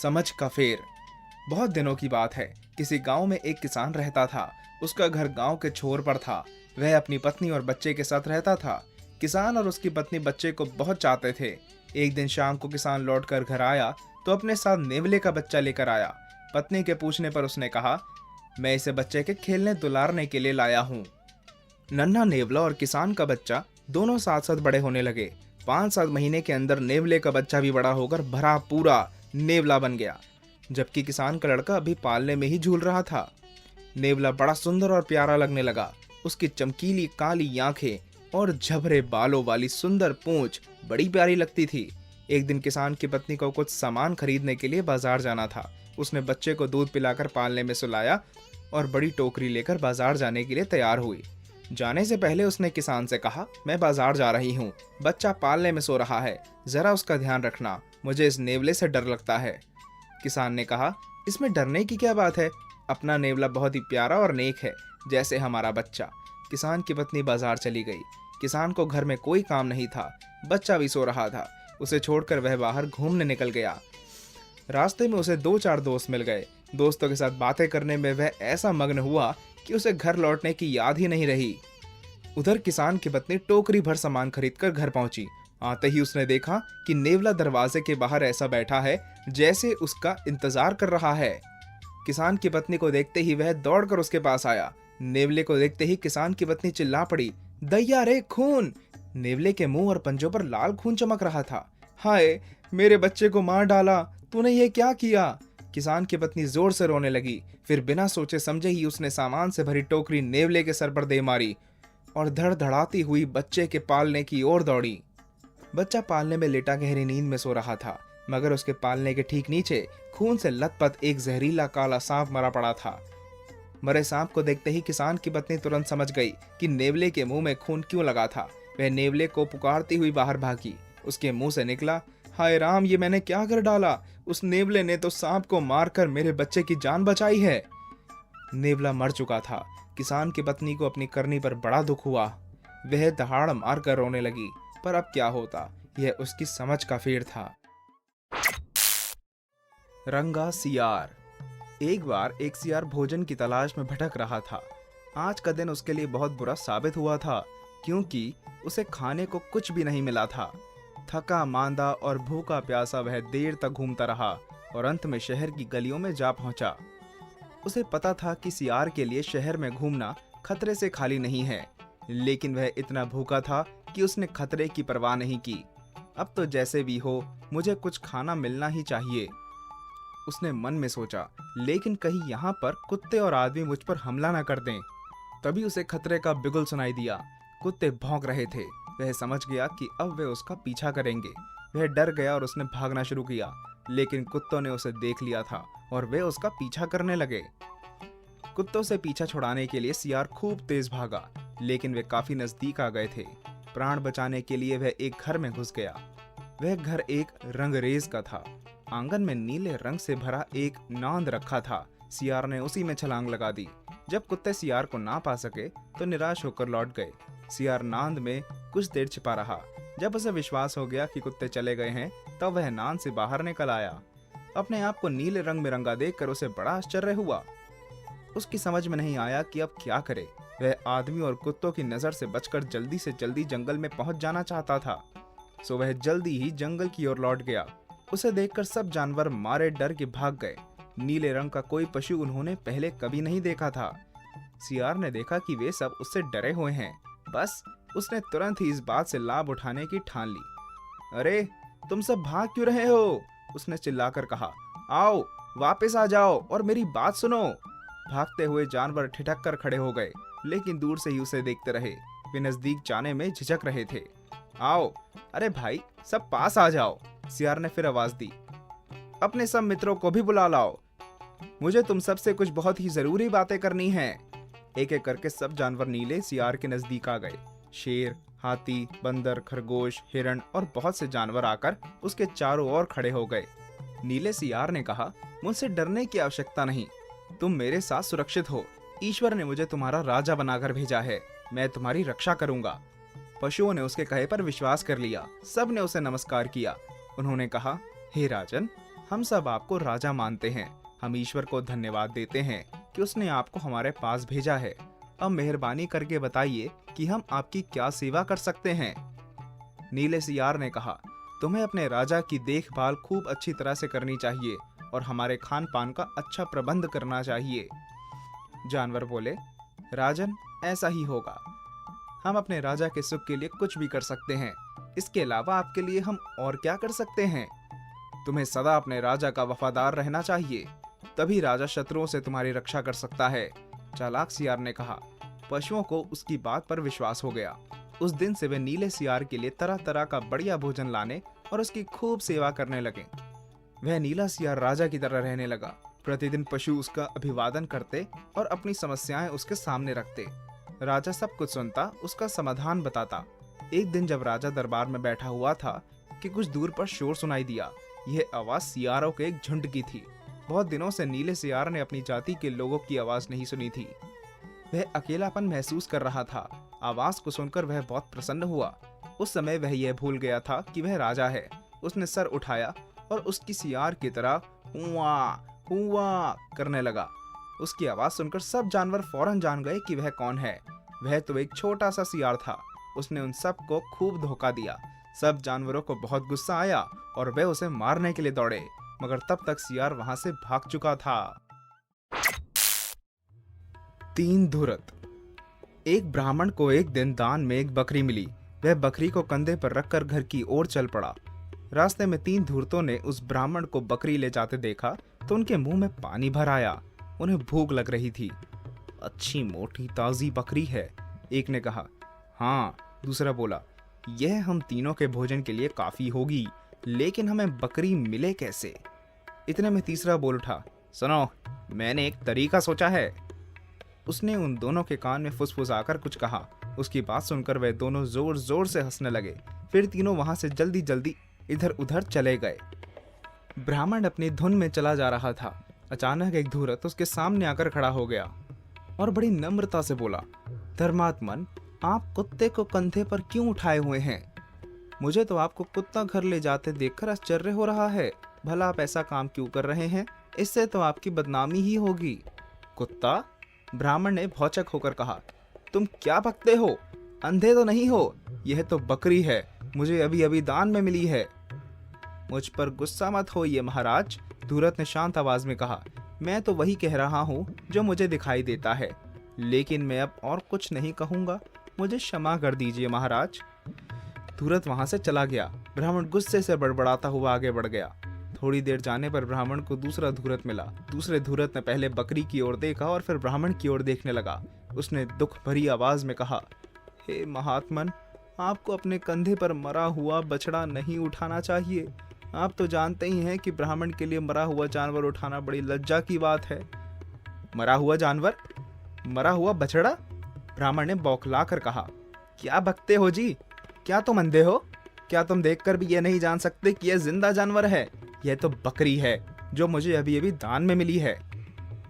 समझ का फेर। बहुत दिनों की बात है। किसी गांव में एक किसान रहता था। उसका घर गांव के छोर पर था। वह अपनी पत्नी और बच्चे के साथ रहता था। किसान और उसकी पत्नी बच्चे को बहुत चाहते थे। एक दिन शाम को किसान लौटकर घर आया तो अपने साथ नेवले का बच्चा लेकर आया। पत्नी के पूछने पर उसने कहा, मैं इसे बच्चे के खेलने दुलारने के लिए लाया हूँ। नन्हा नेवला और किसान का बच्चा दोनों साथ साथ बड़े होने लगे। 5-7 महीने के अंदर नेवले का बच्चा भी बड़ा होकर भरा पूरा नेवला बन गया, जबकि किसान का लड़का अभी पालने में ही झूल रहा था। नेवला बड़ा सुंदर और प्यारा लगने लगा। उसकी चमकीली काली आंखें और झबरे बालों वाली सुंदर पूंछ बड़ी प्यारी लगती थी। एक दिन किसान की पत्नी को कुछ सामान खरीदने के लिए बाजार जाना था। उसने बच्चे को दूध पिलाकर पालने में सुलाया और बड़ी टोकरी लेकर बाजार जाने के लिए तैयार हुई। जाने से पहले उसने किसान से कहा, मैं बाजार जा रही हूँ, बच्चा पालने में सो रहा है, जरा उसका ध्यान रखना, मुझे इस नेवले से डर लगता है। किसान ने कहा, इसमें डरने की क्या बात है, अपना नेवला बहुत ही प्यारा और नेक है, जैसे हमारा बच्चा। किसान की पत्नी बाजार चली गई। किसान को घर में कोई काम नहीं था, बच्चा भी सो रहा था। उसे छोड़कर वह बाहर घूमने निकल गया। रास्ते में उसे 2-4 दोस्त मिल गए। दोस्तों के साथ बातें करने में वह ऐसा मग्न हुआ कि उसे घर लौटने की याद ही नहीं रही। उधर किसान की पत्नी टोकरी भर सामान खरीदकर घर पहुंची। आते ही उसने देखा कि नेवला दरवाजे के बाहर ऐसा बैठा है जैसे उसका इंतजार कर रहा है। किसान की पत्नी को देखते ही वह दौड़कर उसके पास आया। नेवले को देखते ही किसान की पत्नी चिल्ला पड़ी, दैया रे खून! नेवले के मुंह और पंजों पर लाल खून चमक रहा था। हाय, मेरे बच्चे को मार डाला, तूने ये क्या किया? किसान की पत्नी जोर से रोने लगी। फिर बिना सोचे समझे ही उसने सामान से भरी टोकरी नेवले के सर पर दे मारी और धड़धड़ाती हुई बच्चे के पालने की ओर दौड़ी। बच्चा पालने में लेटा गहरी नींद में सो रहा था, मगर उसके पालने के ठीक नीचे खून से लथपथ एक जहरीला काला सांप मरा पड़ा था। मरे सांप को देखते ही किसान की पत्नी तुरंत समझ गई कि नेवले के मुंह में खून क्यों लगा था। वह नेवले को पुकारती हुई बाहर भागी। उसके मुंह से निकला, हाय राम, ये मैंने क्या कर डाला? उस नेवले ने तो सांप को मारकर मेरे बच्चे की जान बचाई है। नेवला मर चुका था। किसान की पत्नी को अपनी करनी पर बड़ा दुख हुआ। वह दहाड़ मारकर रोने लगी, पर अब क्या होता, यह उसकी समझ का फेर था। रंगा सियार। एक बार एक सियार भोजन की तलाश में भटक रहा था। आज का दिन उसके लिए बहुत बुरा साबित हुआ था, क्योंकि उसे खाने को कुछ भी नहीं मिला था। थका मांदा और भूखा प्यासा वह देर तक घूमता रहा और अंत में शहर की गलियों में जा पहुंचा। उसे पता था कि सियार के लिए शहर में घूमना खतरे से खाली नहीं है, लेकिन वह इतना भूखा था कि उसने खतरे की परवाह नहीं की। अब तो जैसे भी हो, मुझे कुछ खाना मिलना ही चाहिए, उसने मन में सोचा। लेकिन कहीं यहाँ पर कुत्ते और आदमी मुझ पर हमला न कर दें। तभी उसे खतरे का बिगुल सुनाई दिया। कुत्ते भौंक रहे थे। वह समझ गया कि अब वे उसका पीछा करेंगे। वह डर गया और उसने भागना शुरू किया, लेकिन कुत्तों ने उसे देख लिया था और वे उसका पीछा करने लगे। कुत्तों से पीछा छुड़ाने के लिए सियार खूब तेज भागा, लेकिन वे काफी नजदीक आ गए थे। प्राण बचाने के लिए वह एक घर में घुस गया। वह घर एक रंगरेज का था। आंगन में नीले रंग से भरा एक नांद रखा था। सियार ने उसी में छलांग लगा दी। जब कुत्ते सियार को ना पा सके तो निराश होकर लौट गए। सियार नांद में कुछ देर छिपा रहा। जब उसे विश्वास हो गया कि कुत्ते चले गए हैं, तब वह नांद से बाहर निकल आया। अपने आप को नीले रंग में रंगा देखकर उसे बड़ा आश्चर्य हुआ। उसकी समझ में नहीं आया कि अब क्या करे। वह आदमी और कुत्तों की नजर से बचकर जल्दी से जल्दी जंगल में पहुंच जाना चाहता था, सो वह जल्दी ही जंगल की ओर लौट गया। उसे देखकर सब जानवर मारे डर के भाग गए। नीले रंग का कोई पशु उन्होंने पहले कभी नहीं देखा था। सियार ने देखा कि वे सब उससे डरे हुए हैं। बस उसने तुरंत ही इस बात से लाभ उठाने की ठान ली। अरे, तुम सब भाग क्यों रहे हो? उसने चिल्लाकर कहा। आओ, वापस आ जाओ और मेरी बात सुनो। भागते हुए जानवर ठिठक कर खड़े हो गए, लेकिन दूर से ही उसे देखते रहे। वे नजदीक जाने में झिझक रहे थे। आओ, अरे भाई, सब पास आ जाओ, सियार ने फिर आवाज दी। अपने सब मित्रों को भी बुला लाओ, मुझे तुम सबसे कुछ बहुत ही जरूरी बातें करनी हैं। एक एक करके सब जानवर नीले सियार के नजदीक आ गए। शेर, हाथी, बंदर, खरगोश, हिरण और बहुत से जानवर आकर उसके चारों ओर खड़े हो गए। नीले सियार ने कहा, मुझसे डरने की आवश्यकता नहीं, तुम मेरे साथ सुरक्षित हो। ईश्वर ने मुझे तुम्हारा राजा बनाकर भेजा है, मैं तुम्हारी रक्षा करूंगा। पशुओं ने उसके कहे पर विश्वास कर लिया। सब ने उसे नमस्कार किया। उन्होंने कहा, हे राजन, हम सब आपको राजा मानते हैं। हम ईश्वर को धन्यवाद देते हैं कि उसने आपको हमारे पास भेजा है। अब मेहरबानी करके बताइए कि हम आपकी क्या सेवा कर सकते हैं। नीले सियार ने कहा, तुम्हें अपने राजा की देखभाल खूब अच्छी तरह से करनी चाहिए और हमारे खान पान का अच्छा प्रबंध करना चाहिए। जानवर बोले, राजन, ऐसा ही होगा। हम अपने राजा के सुख के लिए कुछ भी कर सकते हैं। इसके अलावा आपके लिए हम और क्या कर सकते हैं? तुम्हें सदा अपने राजा का वफादार रहना चाहिए, तभी राजा शत्रुओं से तुम्हारी रक्षा कर सकता है। चालाक सियार ने कहा। पशुओं को उसकी बात पर विश्वास हो गया। उस दिन से वे नीले सियार के लिए तरह तरह का बढ़िया भोजन लाने और उसकी खूब सेवा करने लगे। वह नीला सियार राजा की तरह रहने लगा। प्रतिदिन पशु उसका अभिवादन करते और अपनी समस्याएं उसके सामने रखते। राजा सब कुछ सुनता, उसका समाधान बताता। एक दिन जब राजा दरबार में बैठा हुआ था कि कुछ दूर पर शोर सुनाई दिया। यह आवाज सियारों के एक झुंड की थी। बहुत दिनों से नीले सियार ने अपनी जाति के लोगों की आवाज नहीं सुनी थी। वह अकेलापन महसूस कर रहा था। आवाज को सुनकर वह बहुत प्रसन्न हुआ। उस समय वह यह भूल गया था कि वह राजा है। उसने सर उठाया और उसकी सियार की तरह हुआ हुआ करने लगा। उसकी आवाज सुनकर सब जानवर फौरन जान गए कि वह कौन है। वह तो एक छोटा सा सियार था। उसने उन सब को खूब धोखा दिया। सब जानवरों को बहुत गुस्सा आया और वे उसे मारने के लिए दौड़े, मगर तब तक सियार वहां से भाग चुका था। 3 धूर्त। एक ब्राह्मण को एक दिन दान में एक बकरी मिली। वह बकरी को कंधे पर रखकर घर की ओर चल पड़ा। रास्ते में 3 धूर्तों ने उस ब्राह्मण को बकरी ले जाते देखा तो उनके मुंह में पानी भर आया। उन्हें भूख लग रही थी। अच्छी मोटी ताजी बकरी है, एक ने कहा। हाँ, दूसरा बोला, यह हम तीनों के भोजन के लिए काफी होगी, लेकिन हमें बकरी मिले कैसे? इतने में तीसरा बोल उठा, सुनो, मैंने एक तरीका सोचा है। उसने उन दोनों के कान में फुसफुसाकर कुछ कहा। उसकी बात सुनकर वे दोनों जोर जोर से हंसने लगे। फिर तीनों वहां से जल्दी जल्दी इधर उधर चले गए। ब्राह्मण अपनी धुन में चला जा रहा था। अचानक एक धूर्त उसके सामने आकर खड़ा हो गया और बड़ी नम्रता से बोला, धर्मात्मन, आप कुत्ते को कंधे पर क्यों उठाए हुए हैं? मुझे तो आपको कुत्ता घर ले जाते देखकर आश्चर्य हो रहा है। भला आप ऐसा काम क्यों कर रहे हैं? इससे तो आपकी बदनामी ही होगी। कुत्ता? ब्राह्मण ने भौचक होकर कहा, तुम क्या बकते हो? अंधे तो नहीं हो? यह तो बकरी है, मुझे अभी अभी दान में मिली है। मुझ पर गुस्सा मत होइए महाराज, धूर्त ने शांत आवाज में कहा। मैं तो वही कह रहा हूँ जो मुझे दिखाई देता है, लेकिन मैं अब और कुछ नहीं कहूंगा। मुझे क्षमा कर दीजिए महाराज। धूर्त वहां से चला गया। ब्राह्मण गुस्से से बड़बड़ाता हुआ आगे बढ़ गया। थोड़ी देर जाने पर ब्राह्मण को दूसरा धूर्त मिला। दूसरे धूर्त ने पहले बकरी की ओर देखा और फिर ब्राह्मण की ओर देखने लगा। उसने दुख भरी आवाज में कहा, हे महात्मन, आपको अपने कंधे पर मरा हुआ बछड़ा नहीं उठाना चाहिए। आप तो जानते ही हैं कि ब्राह्मण के लिए मरा हुआ जानवर उठाना बड़ी लज्जा की बात है। मरा हुआ जानवर? मरा हुआ बछड़ा? ब्राह्मण ने बौखला कर कहा, क्या बकते हो जी? क्या तुम अंधे हो? क्या तुम देखकर भी यह नहीं जान सकते कि यह जिंदा जानवर है? यह तो बकरी है जो मुझे अभी अभी दान में मिली है।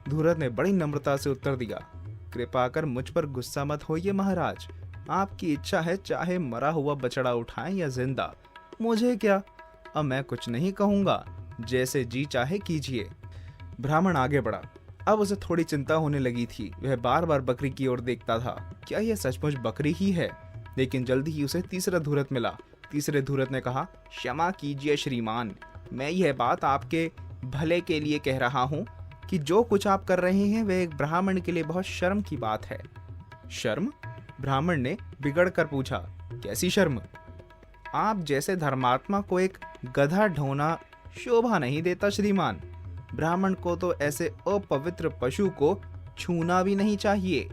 धूर्त ने बड़ी नम्रता से उत्तर दिया, कृपा कर मुझ पर गुस्सा मत होइए महाराज। आपकी इच्छा है, चाहे मरा हुआ बछड़ा उठाएं या जिंदा, मुझे क्या। अब मैं कुछ नहीं कहूंगा, जैसे जी चाहे कीजिए। ब्राह्मण आगे बढ़ा। अब उसे थोड़ी चिंता होने लगी थी। वह बार बार बकरी की ओर देखता था, क्या यह सचमुच बकरी ही है? लेकिन जल्दी ही उसे तीसरा धूर्त मिला। तीसरे धूर्त ने कहा, क्षमा कीजिए श्रीमान, मैं यह बात आपके भले के लिए कह रहा हूँ कि जो कुछ आप कर रहे हैं वह एक ब्राह्मण के लिए बहुत शर्म की बात है। शर्म? ब्राह्मण ने बिगड़ कर पूछा, कैसी शर्म? आप जैसे धर्मात्मा को एक गधा ढोना शोभा नहीं देता श्रीमान। ब्राह्मण को तो ऐसे अपवित्र पशु को छूना भी नहीं चाहिए।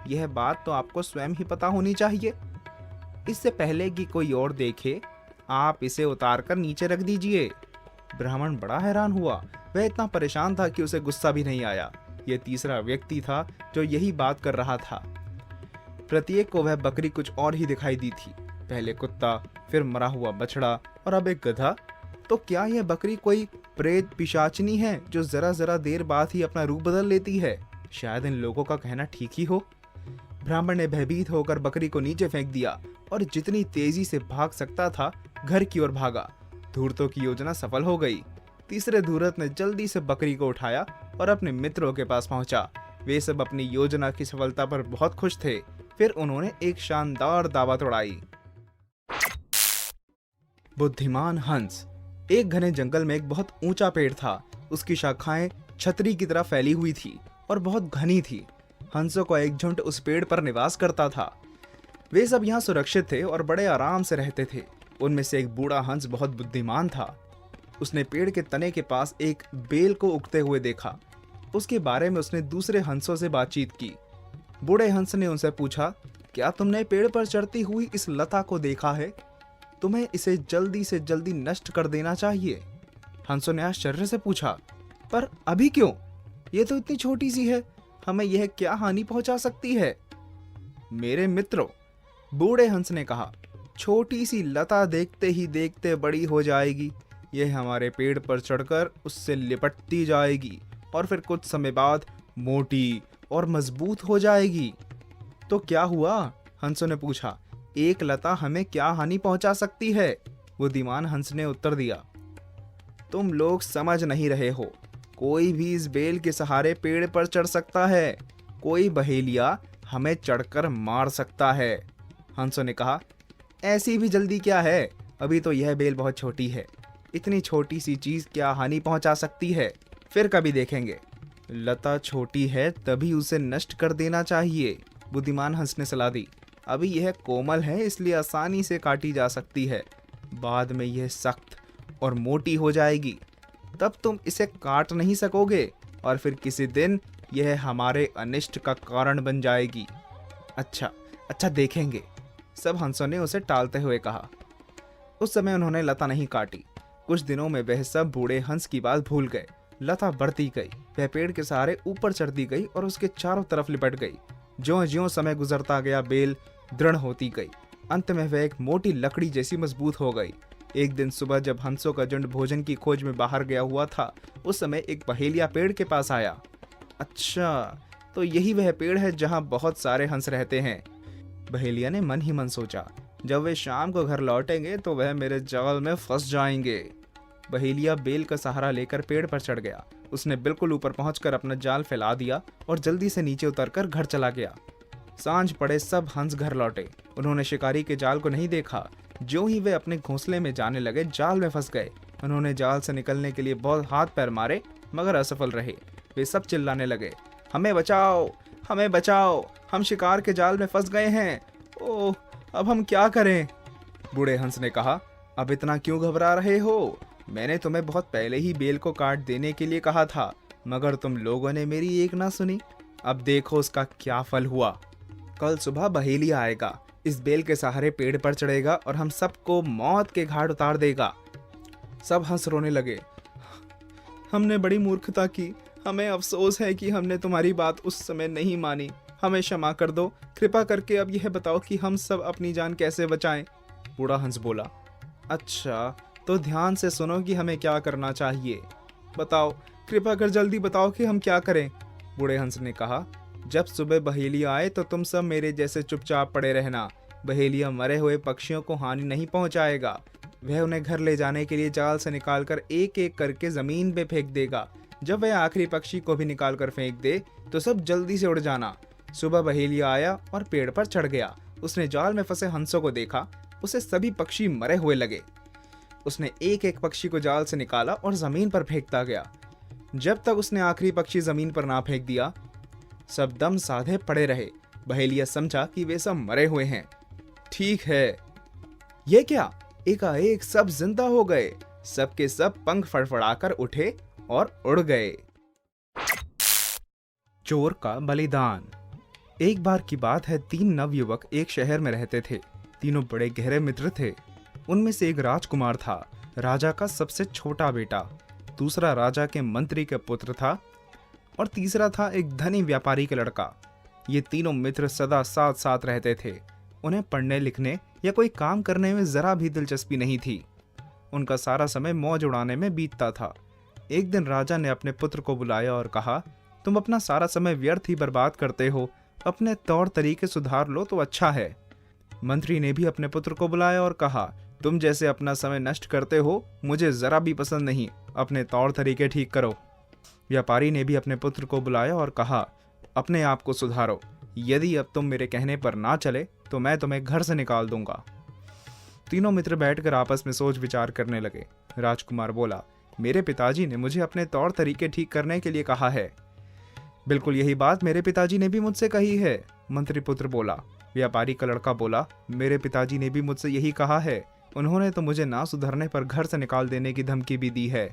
यह बात तो आपको स्वयं ही पता होनी चाहिए। इससे पहले कि कोई और देखे, आप इसे उतार कर नीचे रख दीजिए। ब्राह्मण बड़ा हैरान हुआ। वह इतना परेशान था कि उसे गुस्सा भी नहीं आया। यह तीसरा व्यक्ति था जो यही बात कर रहा था। प्रत्येक को वह बकरी कुछ और ही दिखाई दी थी। पहले कुत्ता, फिर मरा हुआ बछड़ा और अब एक गधा। तो क्या यह बकरी कोई प्रेत पिशाचनी है जो जरा जरा देर बाद ही अपना रूप बदल लेती है? शायद इन लोगों का कहना ठीक ही हो। ब्राह्मण ने भयभीत होकर बकरी को नीचे फेंक दिया और जितनी तेजी से भाग सकता था घर की ओर भागा। धूर्तों की योजना सफल हो गई। तीसरे धूर्त ने जल्दी से बकरी को उठाया और अपने मित्रों के पास पहुंचा। वे सब अपनी योजना की सफलता पर बहुत खुश थे। फिर उन्होंने एक शानदार दावत उड़ाई। बुद्धिमान हंस। एक घने जंगल में एक बहुत ऊंचा पेड़ था। उसकी शाखाएं छतरी की तरह फैली हुई थी और बहुत घनी थी। हंसों का एक झुंड उस पेड़ पर निवास करता था। वे सब यहाँ सुरक्षित थे और बड़े आराम से रहते थे। उनमें से एक बूढ़ा हंस बहुत बुद्धिमान था। उसने पेड़ के तने के पास एक बेल को उगते हुए देखा। उसके बारे में उसने दूसरे हंसों से बातचीत की। बूढ़े हंस ने उनसे पूछा, क्या तुमने पेड़ पर चढ़ती हुई इस लता को देखा है? तुम्हें इसे जल्दी से जल्दी नष्ट कर देना चाहिए। हंसों ने आश्चर्य से पूछा, पर अभी क्यों? ये तो इतनी छोटी सी है, हमें यह क्या हानि पहुंचा सकती है? मेरे मित्रों, बूढ़े हंस ने कहा, छोटी सी लता देखते ही देखते बड़ी हो जाएगी। यह हमारे पेड़ पर चढ़कर उससे लिपटती जाएगी और फिर कुछ समय बाद मोटी और मजबूत हो जाएगी। तो क्या हुआ? हंसों ने पूछा, एक लता हमें क्या हानि पहुंचा सकती है? बुद्धिमान हंस ने उत्तर दिया, तुम लोग समझ नहीं रहे हो। कोई भी इस बेल के सहारे पेड़ पर चढ़ सकता है। कोई बहेलिया हमें चढ़कर मार सकता है। हंसों ने कहा, ऐसी भी जल्दी क्या है? अभी तो यह बेल बहुत छोटी है। इतनी छोटी सी चीज क्या हानि पहुंचा सकती है? फिर कभी देखेंगे। लता छोटी है तभी उसे नष्ट कर देना चाहिए। बुद्धिमान हंस ने सलाह दी, अभी यह कोमल है इसलिए आसानी से काटी जा सकती है। बाद में यह सख्त और मोटी हो जाएगी, तब तुम इसे काट नहीं सकोगे और फिर किसी दिन यह हमारे अनिष्ट का कारण बन जाएगी। अच्छा देखेंगे, सब हंसों ने उसे टालते हुए कहा। उस समय उन्होंने लता नहीं काटी। कुछ दिनों में वह सब बूढ़े हंस की बात भूल गए। लता बढ़ती गई, वह पेड़ के सहारे ऊपर चढ़ती गई और उसके चारों तरफ लिपट गई। ज्यों-ज्यों समय गुजरता गया बेल दृढ़ होती गई। अंत में वह एक मोटी लकड़ी जैसी मजबूत हो गई। एक दिन सुबह जब हंसों का झुंड भोजन की खोज में बाहर गया हुआ था, उस समय एक बहेलिया पेड़ के पास आया। अच्छा, तो यही वह पेड़ है जहाँ बहुत सारे हंस रहते हैं। बहेलिया ने मन ही मन सोचा, जब वे शाम को घर लौटेंगे तो वह मेरे जाल में फंस जाएंगे। बहेलिया बेल का सहारा लेकर पेड़ पर चढ़ गया। उसने बिल्कुल ऊपर पहुंचकर अपना जाल फैला दिया और जल्दी से नीचे उतरकर घर चला गया। सांझ पड़े सब हंस घर लौटे। उन्होंने शिकारी के जाल को नहीं देखा। जो ही वे अपने घोंसले में जाने लगे, जाल में फंस गए। उन्होंने जाल से निकलने के लिए बहुत हाथ पैर मारे मगर असफल रहे। वे सब चिल्लाने लगे, हमें बचाओ, हमें बचाओ, हम शिकार के जाल में फंस गए हैं। ओह, अब हम क्या करें? बूढ़े हंस ने कहा, अब इतना क्यों घबरा रहे हो? मैंने तुम्हें बहुत पहले ही बेल को काट देने के लिए कहा था, मगर तुम लोगों ने मेरी एक ना सुनी। अब देखो उसका क्या फल हुआ। कल सुबह बहेलिया आएगा, इस बेल के सहारे पेड़ पर चढ़ेगा और हम सबको मौत के घाट उतार देगा। सब हंस रोने लगे। हमने बड़ी मूर्खता की। हमें अफसोस है कि हमने तुम्हारी बात उस समय नहीं मानी। हमें क्षमा कर दो। कृपा करके अब यह बताओ कि हम सब अपनी जान कैसे बचाएं। बूढ़ा हंस बोला, अच्छा तो ध्यान से सुनो कि हमें क्या करना चाहिए। बताओ, कृपा कर जल्दी बताओ कि हम क्या करें। बूढ़े हंस ने कहा, जब सुबह बहेलिया आए तो तुम सब मेरे जैसे चुपचाप पड़े रहना। बहेलिया मरे हुए पक्षियों को हानि नहीं पहुंचाएगा। वह उन्हें घर ले जाने के लिए जाल से निकालकर एक एक करके जमीन पे फेंक देगा। जब वह आखिरी पक्षी को भी निकाल कर फेंक दे तो सब जल्दी से उड़ जाना। सुबह बहेलिया आया और पेड़ पर चढ़ गया। उसने जाल में फंसे हंसों को देखा। उसे सभी पक्षी मरे हुए लगे। उसने एक एक पक्षी को जाल से निकाला और जमीन पर फेंकता गया। जब तक उसने आखिरी पक्षी जमीन पर ना फेंक दिया, सब दम साधे पड़े रहे। बहेलिया समझा कि वे सब मरे हुए हैं। ठीक है, ये क्या? एकाएक सब जिंदा हो गए। सबके सब पंख फड़फड़ाकर उठे और उड़ गए। चोर का बलिदान। एक बार की बात है, 3 नवयुवक एक शहर में रहते थे। तीनों बड़े गहरे मित्र थे। उनमें से एक राजकुमार था, राजा का सबसे छोटा बेटा। दूसरा राजा के मंत्री का पुत्र था और तीसरा था एक धनी व्यापारी का लड़का। ये तीनों मित्र सदा साथ साथ रहते थे। उन्हें पढ़ने लिखने या कोई काम करने में जरा भी दिलचस्पी नहीं थी। उनका सारा समय मौज उड़ाने में बीतता था। एक दिन राजा ने अपने पुत्र को बुलाया और कहा, तुम अपना सारा समय व्यर्थ ही बर्बाद करते हो। अपने तौर तरीके सुधार लो तो अच्छा है। मंत्री ने भी अपने पुत्र को बुलाया और कहा, तुम जैसे अपना समय नष्ट करते हो मुझे जरा भी पसंद नहीं। अपने तौर तरीके ठीक करो। व्यापारी ने भी अपने पुत्र को बुलाया और कहा, अपने आप को सुधारो। यदि अब तुम मेरे कहने पर ना चले तो मैं तुम्हें घर से निकाल दूंगा। तीनों मित्र बैठकर आपस में सोच विचार करने लगे। राजकुमार बोला, मेरे पिताजी ने मुझे अपने तौर तरीके ठीक करने के लिए कहा है। बिल्कुल यही बात मेरे पिताजी ने भी मुझसे कही है, मंत्री पुत्र बोला। व्यापारी का लड़का बोला, मेरे पिताजी ने भी मुझसे यही कहा है। उन्होंने तो मुझे ना सुधरने पर घर से निकाल देने की धमकी भी दी है।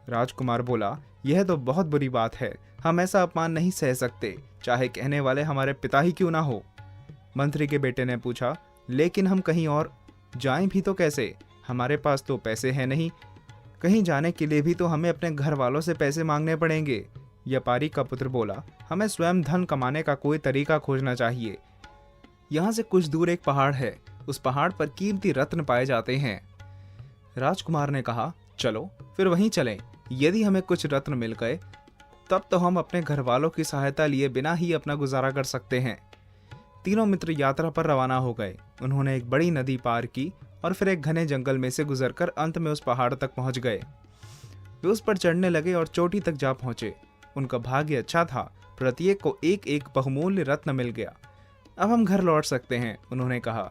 राजकुमार बोला, यह तो बहुत बुरी बात है। हम ऐसा अपमान नहीं सह सकते, चाहे कहने वाले हमारे पिता ही क्यों ना हो। मंत्री के बेटे ने पूछा, लेकिन हम कहीं और जाएं भी तो कैसे? हमारे पास तो पैसे हैं नहीं। कहीं जाने के लिए भी तो हमें अपने घर वालों से पैसे मांगने पड़ेंगे। व्यापारी का पुत्र बोला, हमें स्वयं धन कमाने का कोई तरीका खोजना चाहिए। यहाँ से कुछ दूर एक पहाड़ है, उस पहाड़ पर कीमती रत्न पाए जाते हैं। राजकुमार ने कहा, चलो फिर वहीं चलें। यदि हमें कुछ रत्न मिल गए तब तो हम अपने घर वालों की सहायता लिए बिना ही अपना गुजारा कर सकते हैं। तीनों मित्र यात्रा पर रवाना हो गए। उन्होंने एक बड़ी नदी पार की और फिर एक घने जंगल में से गुजरकर अंत में उस पहाड़ तक पहुंच गए। वे उस पर चढ़ने लगे और चोटी तक जा पहुंचे। उनका भाग्य अच्छा था, प्रत्येक को एक एक बहुमूल्य रत्न मिल गया। अब हम घर लौट सकते हैं, उन्होंने कहा।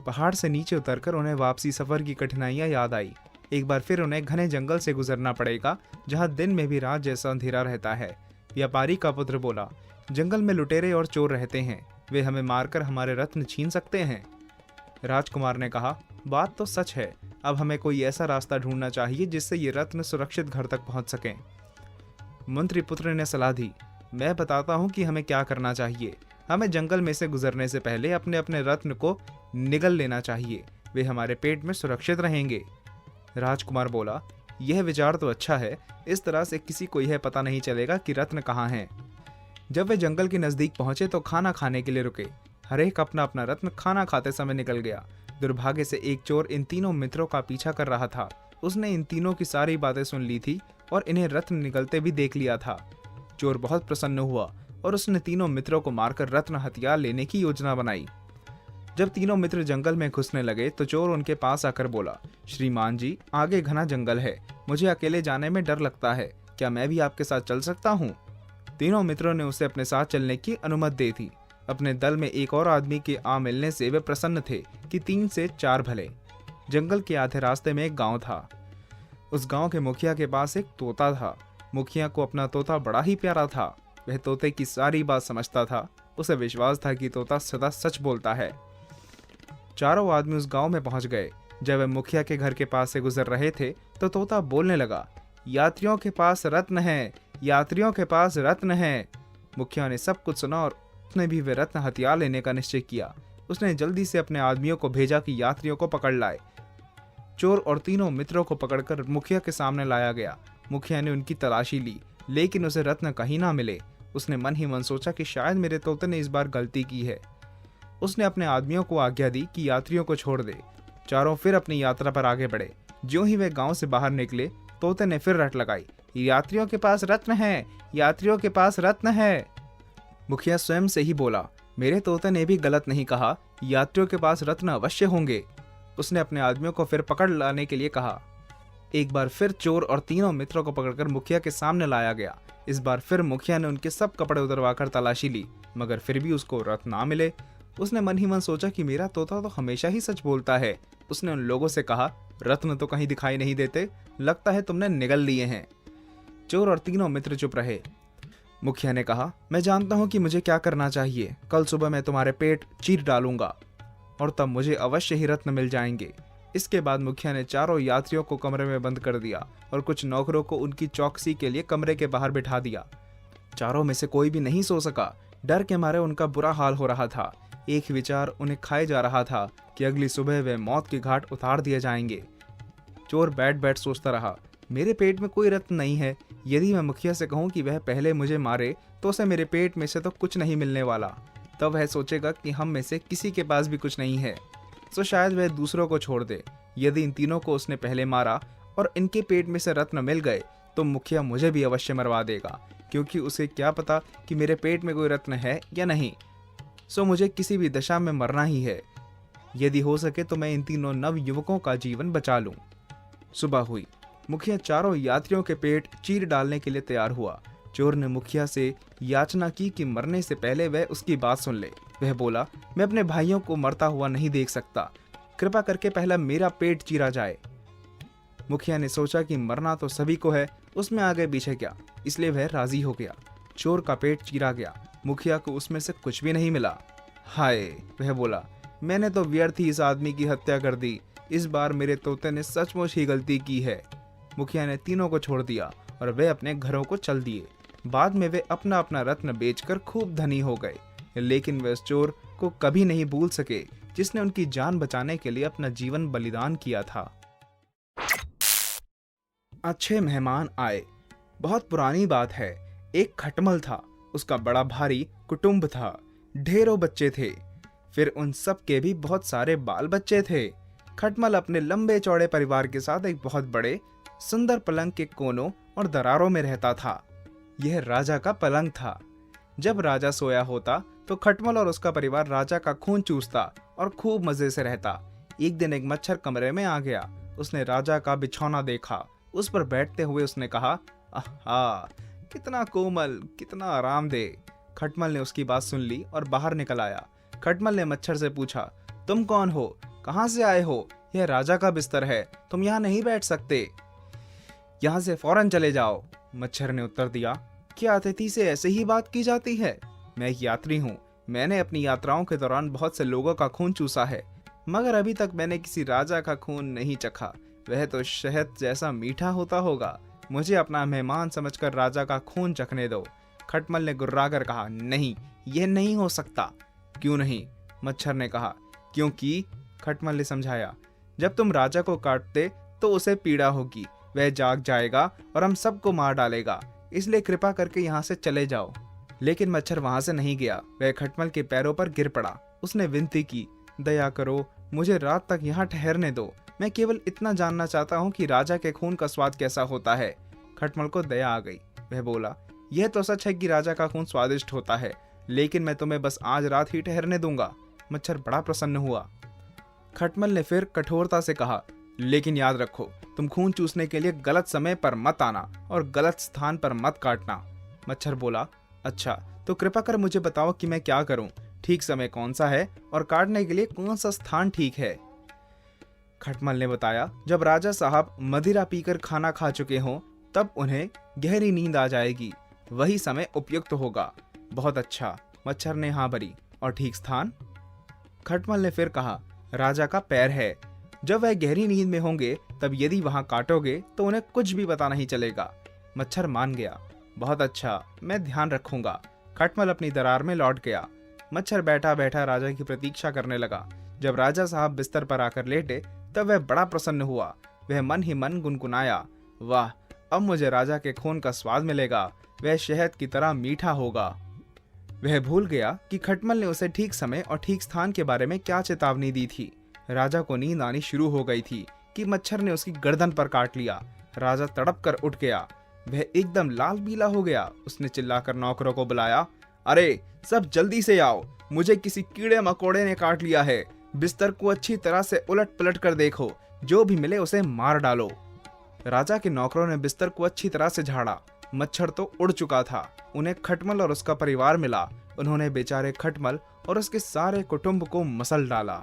पहाड़ से नीचे उतरकर उन्हें वापसी सफर की कठिनाइयां याद आई। एक बार फिर उन्हें घने जंगल से गुजरना पड़ेगा, जहां दिन में भी रात जैसा अंधेरा रहता है। व्यापारी का पुत्र बोला, जंगल में लुटेरे और चोर रहते हैं, वे हमें मारकर हमारे रत्न छीन सकते हैं। राजकुमार ने कहा, बात तो सच है। अब हमें कोई ऐसा रास्ता ढूंढना चाहिए जिससे ये रत्न सुरक्षित घर तक पहुंच सकें। मंत्री पुत्र ने सलाह दी, मैं बताता हूं कि हमें क्या करना चाहिए। हमें जंगल में से गुजरने से पहले अपने अपने रत्न को निगल लेना चाहिए, वे हमारे पेट में सुरक्षित रहेंगे। राजकुमार बोला, यह विचार तो अच्छा है। इस तरह से किसी को यह पता नहीं चलेगा कि रत्न कहाँ हैं। जब वे जंगल के नजदीक पहुंचे तो खाना खाने के लिए रुके। हर एक अपना अपना रत्न खाना खाते समय निकल गया। दुर्भाग्य से एक चोर इन तीनों मित्रों का पीछा कर रहा था। उसने इन तीनों की सारी बातें सुन ली थी और इन्हें रत्न निकलते भी देख लिया था। चोर बहुत प्रसन्न हुआ और उसने तीनों मित्रों को मारकर रत्न हथियार लेने की योजना बनाई। जब तीनों मित्र जंगल में घुसने लगे तो चोर उनके पास आकर बोला, श्रीमान जी, आगे घना जंगल है, मुझे अकेले जाने में डर लगता है, क्या मैं भी आपके साथ चल सकता हूँ? तीनों मित्रों ने उसे अपने साथ चलने की अनुमति दी थी। अपने दल में एक और आदमी के आ मिलने से वे प्रसन्न थे कि 3 से 4 भले। जंगल के आधे रास्ते में एक गांव था। उस गांव के मुखिया के पास एक तोता था। मुखिया को अपना तोता बड़ा ही प्यारा था। वह तोते की सारी बात समझता था। उसे विश्वास था कि तोता सदा सच बोलता है। चारों आदमी उस गांव में पहुंच गए। जब वे मुखिया के घर के पास से गुजर रहे थे तो तोता बोलने लगा, यात्रियों के पास रत्न है, यात्रियों के पास रत्न है। मुखिया ने सब कुछ सुना और उसने भी वे रत्न हथियार लेने का निश्चय किया। उसने जल्दी से अपने आदमियों को भेजा कि यात्रियों को पकड़ लाए। चोर और तीनों मित्रों को पकड़कर मुखिया के सामने लाया गया। मुखिया ने उनकी तलाशी ली, लेकिन उसे रत्न कहीं ना मिले। उसने मन ही मन सोचा कि शायद मेरे तोते ने इस बार गलती की है। उसने अपने आदमियों को आज्ञा दी कि यात्रियों को छोड़ दे। चारों फिर अपनी यात्रा पर आगे बढ़े। ज्यों ही वे गांव से बाहर निकले, तोते ने फिर रट लगाई, यात्रियों के पास रत्न है, यात्रियों के पास रत्न है। मुखिया स्वयं से ही बोला, मेरे तोते ने भी गलत नहीं कहा, यात्रियों के पास रत्न अवश्य होंगे। उसने अपने आदमियों को फिर पकड़ लाने के लिए कहा। एक बार फिर चोर और तीनों मित्रों को पकड़कर मुखिया के सामने लाया गया। इस बार फिर मुखिया ने उनके सब कपड़े उतरवाकर तलाशी ली, मगर फिर भी उसको रत्न ना मिले। उसने मन ही मन सोचा कि मेरा तोता तो हमेशा ही सच बोलता है। उसने उन लोगों से कहा, रत्न तो कहीं दिखाई नहीं देते, लगता है तुमने निगल लिए हैं। चोर और तीनों मित्र चुप रहे। मुखिया ने कहा, मैं जानता हूं कि मुझे क्या करना चाहिए। कल सुबह मैं तुम्हारे पेट चीर डालूंगा और तब मुझे अवश्य ही रत्न मिल जाएंगे। इसके बाद मुखिया ने चारों यात्रियों को कमरे में बंद कर दिया और कुछ नौकरों को उनकी चौकसी के लिए कमरे के बाहर बिठा दिया। चारों में से कोई भी नहीं सो सका। डर के मारे उनका बुरा हाल हो रहा था। एक विचार उन्हें खाए जा रहा था कि अगली सुबह वे मौत के घाट उतार दिए जाएंगे। चोर बैठ बैठ सोचता रहा, मेरे पेट में कोई रत्न नहीं है। यदि मैं मुखिया से कहूं कि वह पहले मुझे मारे तो उसे मेरे पेट में से तो कुछ नहीं मिलने वाला। तब वह सोचेगा कि हम में से किसी के पास भी कुछ नहीं है, तो शायद वह दूसरों को छोड़ दे। यदि इन तीनों को उसने पहले मारा और इनके पेट में से रत्न मिल गए तो मुखिया मुझे भी अवश्य मरवा देगा, क्योंकि उसे क्या पता कि मेरे पेट में कोई रत्न है या नहीं। सो मुझे किसी भी दशा में मरना ही है। यदि हो सके तो मैं इन तीनों नव युवकों का जीवन बचा लूं। सुबह हुई। मुखिया चारों यात्रियों के पेट चीर डालने के लिए तैयार हुआ। चोर ने मुखिया से याचना की कि मरने से पहले वह उसकी बात सुन ले। वह बोला, मैं अपने भाइयों को मरता हुआ नहीं देख सकता, कृपा करके पहला मेरा पेट चीरा जाए। मुखिया ने सोचा कि मरना तो सभी को है, उसमें आगे पीछे क्या, इसलिए वह राजी हो गया। चोर का पेट चीरा गया। मुखिया को उसमें से कुछ भी नहीं मिला। हाय, वह बोला, मैंने तो व्यर्थ ही इस आदमी की हत्या कर दी। इस बार मेरे तोते ने सचमुच ही गलती की है। मुखिया ने तीनों को छोड़ दिया और वे अपने घरों को चल दिए। बाद में वे अपना अपना रत्न बेचकर खूब धनी हो गए, लेकिन वे उस चोर को कभी नहीं भूल सके जिसने उनकी जान बचाने के लिए अपना जीवन बलिदान किया था। अच्छे मेहमान आए। बहुत पुरानी बात है। एक खटमल था, उसका बड़ा भारी कुटुंब था, ढेरों बच्चे थे, फिर उन सब के भी बहुत सारे बाल बच्चे थे। खटमल अपने लंबे चौड़े परिवार के साथ एक बहुत बड़े सुंदर पलंग के कोनों और दरारों में रहता था। यह राजा का पलंग था। जब राजा सोया होता तो खटमल और उसका परिवार राजा का खून चूसता और खूब मजे से रहता। एक दिन एक मच्छर कमरे में आ गया। उसने राजा का बिछौना देखा। उस पर बैठते हुए उसने कहा, आहा, कितना कोमल, कितना आरामदेह। खटमल ने उसकी बात सुन ली और बाहर निकल आया। खटमल ने मच्छर से पूछा, तुम कौन हो, कहां से आए हो? यह राजा का बिस्तर है, तुम यहाँ नहीं बैठ सकते, यहाँ से फौरन चले जाओ। मच्छर ने उत्तर दिया, क्या अतिथि से ऐसे ही बात की जाती है? मैं एक यात्री हूँ। मैंने अपनी यात्राओं के दौरान बहुत से लोगों का खून चूसा है, मगर अभी तक मैंने किसी राजा का खून नहीं चखा। वह तो शहद जैसा मीठा होता होगा। मुझे अपना मेहमान समझकर राजा का खून चखने दो। खटमल ने गुर्राकर कहा, नहीं, यह नहीं हो सकता। क्यों नहीं? मच्छर ने कहा, क्योंकि, खटमल ने समझाया, जब तुम राजा को काटते तो उसे पीड़ा होगी, वह जाग जाएगा और हम सबको मार डालेगा, इसलिए कृपा करके यहाँ से चले जाओ। लेकिन मच्छर वहां से नहीं गया। वह खटमल के पैरों पर गिर पड़ा। उसने विनती की, दया करो, मुझे रात तक यहाँ ठहरने दो। मैं केवल इतना जानना चाहता हूँ कि राजा के खून का स्वाद कैसा होता है। खटमल को दया आ गई। वह बोला, यह तो सच है कि राजा का खून स्वादिष्ट होता है, लेकिन मैं तुम्हें बस आज रात ही ठहरने दूंगा। मच्छर बड़ा प्रसन्न हुआ। खटमल ने फिर कठोरता से कहा, लेकिन याद रखो, तुम खून चूसने के लिए गलत समय पर मत आना और गलत स्थान पर मत काटना। मच्छर बोला, अच्छा, तो कृपा कर मुझे बताओ कि मैं क्या करूं, ठीक समय कौन सा है और काटने के लिए कौन सा स्थान ठीक है। खटमल ने बताया, जब राजा साहब मदिरा पीकर खाना खा चुके हों तब उन्हें गहरी नींद आ जाएगी, वही समय उपयुक्त होगा। बहुत अच्छा, मच्छर ने हाँ भरी। और ठीक स्थान? खटमल ने फिर कहा, राजा का पैर है। जब वह गहरी नींद में होंगे तब यदि वहां काटोगे तो उन्हें कुछ भी पता नहीं चलेगा। मच्छर मान गया। बहुत अच्छा, मैं ध्यान रखूंगा। खटमल अपनी दरार में लौट गया। मच्छर बैठा बैठा राजा की प्रतीक्षा करने लगा। जब राजा साहब बिस्तर पर आकर लेटे तब वह बड़ा प्रसन्न हुआ। वह मन ही मन गुनगुनाया, वाह, अब मुझे राजा के खून का स्वाद मिलेगा, वह शहद की तरह मीठा होगा। वह भूल गया कि खटमल ने उसे ठीक समय और ठीक स्थान के बारे में क्या चेतावनी दी थी। राजा को नींद आनी शुरू हो गई थी कि मच्छर ने उसकी गर्दन पर काट लिया। राजा तड़प कर उठ गया। वह एकदम लाल पीला हो गया। उसने चिल्लाकर नौकरों को बुलाया, अरे सब जल्दी से आओ, मुझे किसी कीड़े मकोड़े ने काट लिया है। बिस्तर को अच्छी तरह से उलट पलट कर देखो, जो भी मिले उसे मार डालो। राजा के नौकरों ने बिस्तर को अच्छी तरह से झाड़ा। मच्छर तो उड़ चुका था। उन्हें खटमल और उसका परिवार मिला। उन्होंने बेचारे खटमल और उसके सारे कुटुंब को मसल डाला।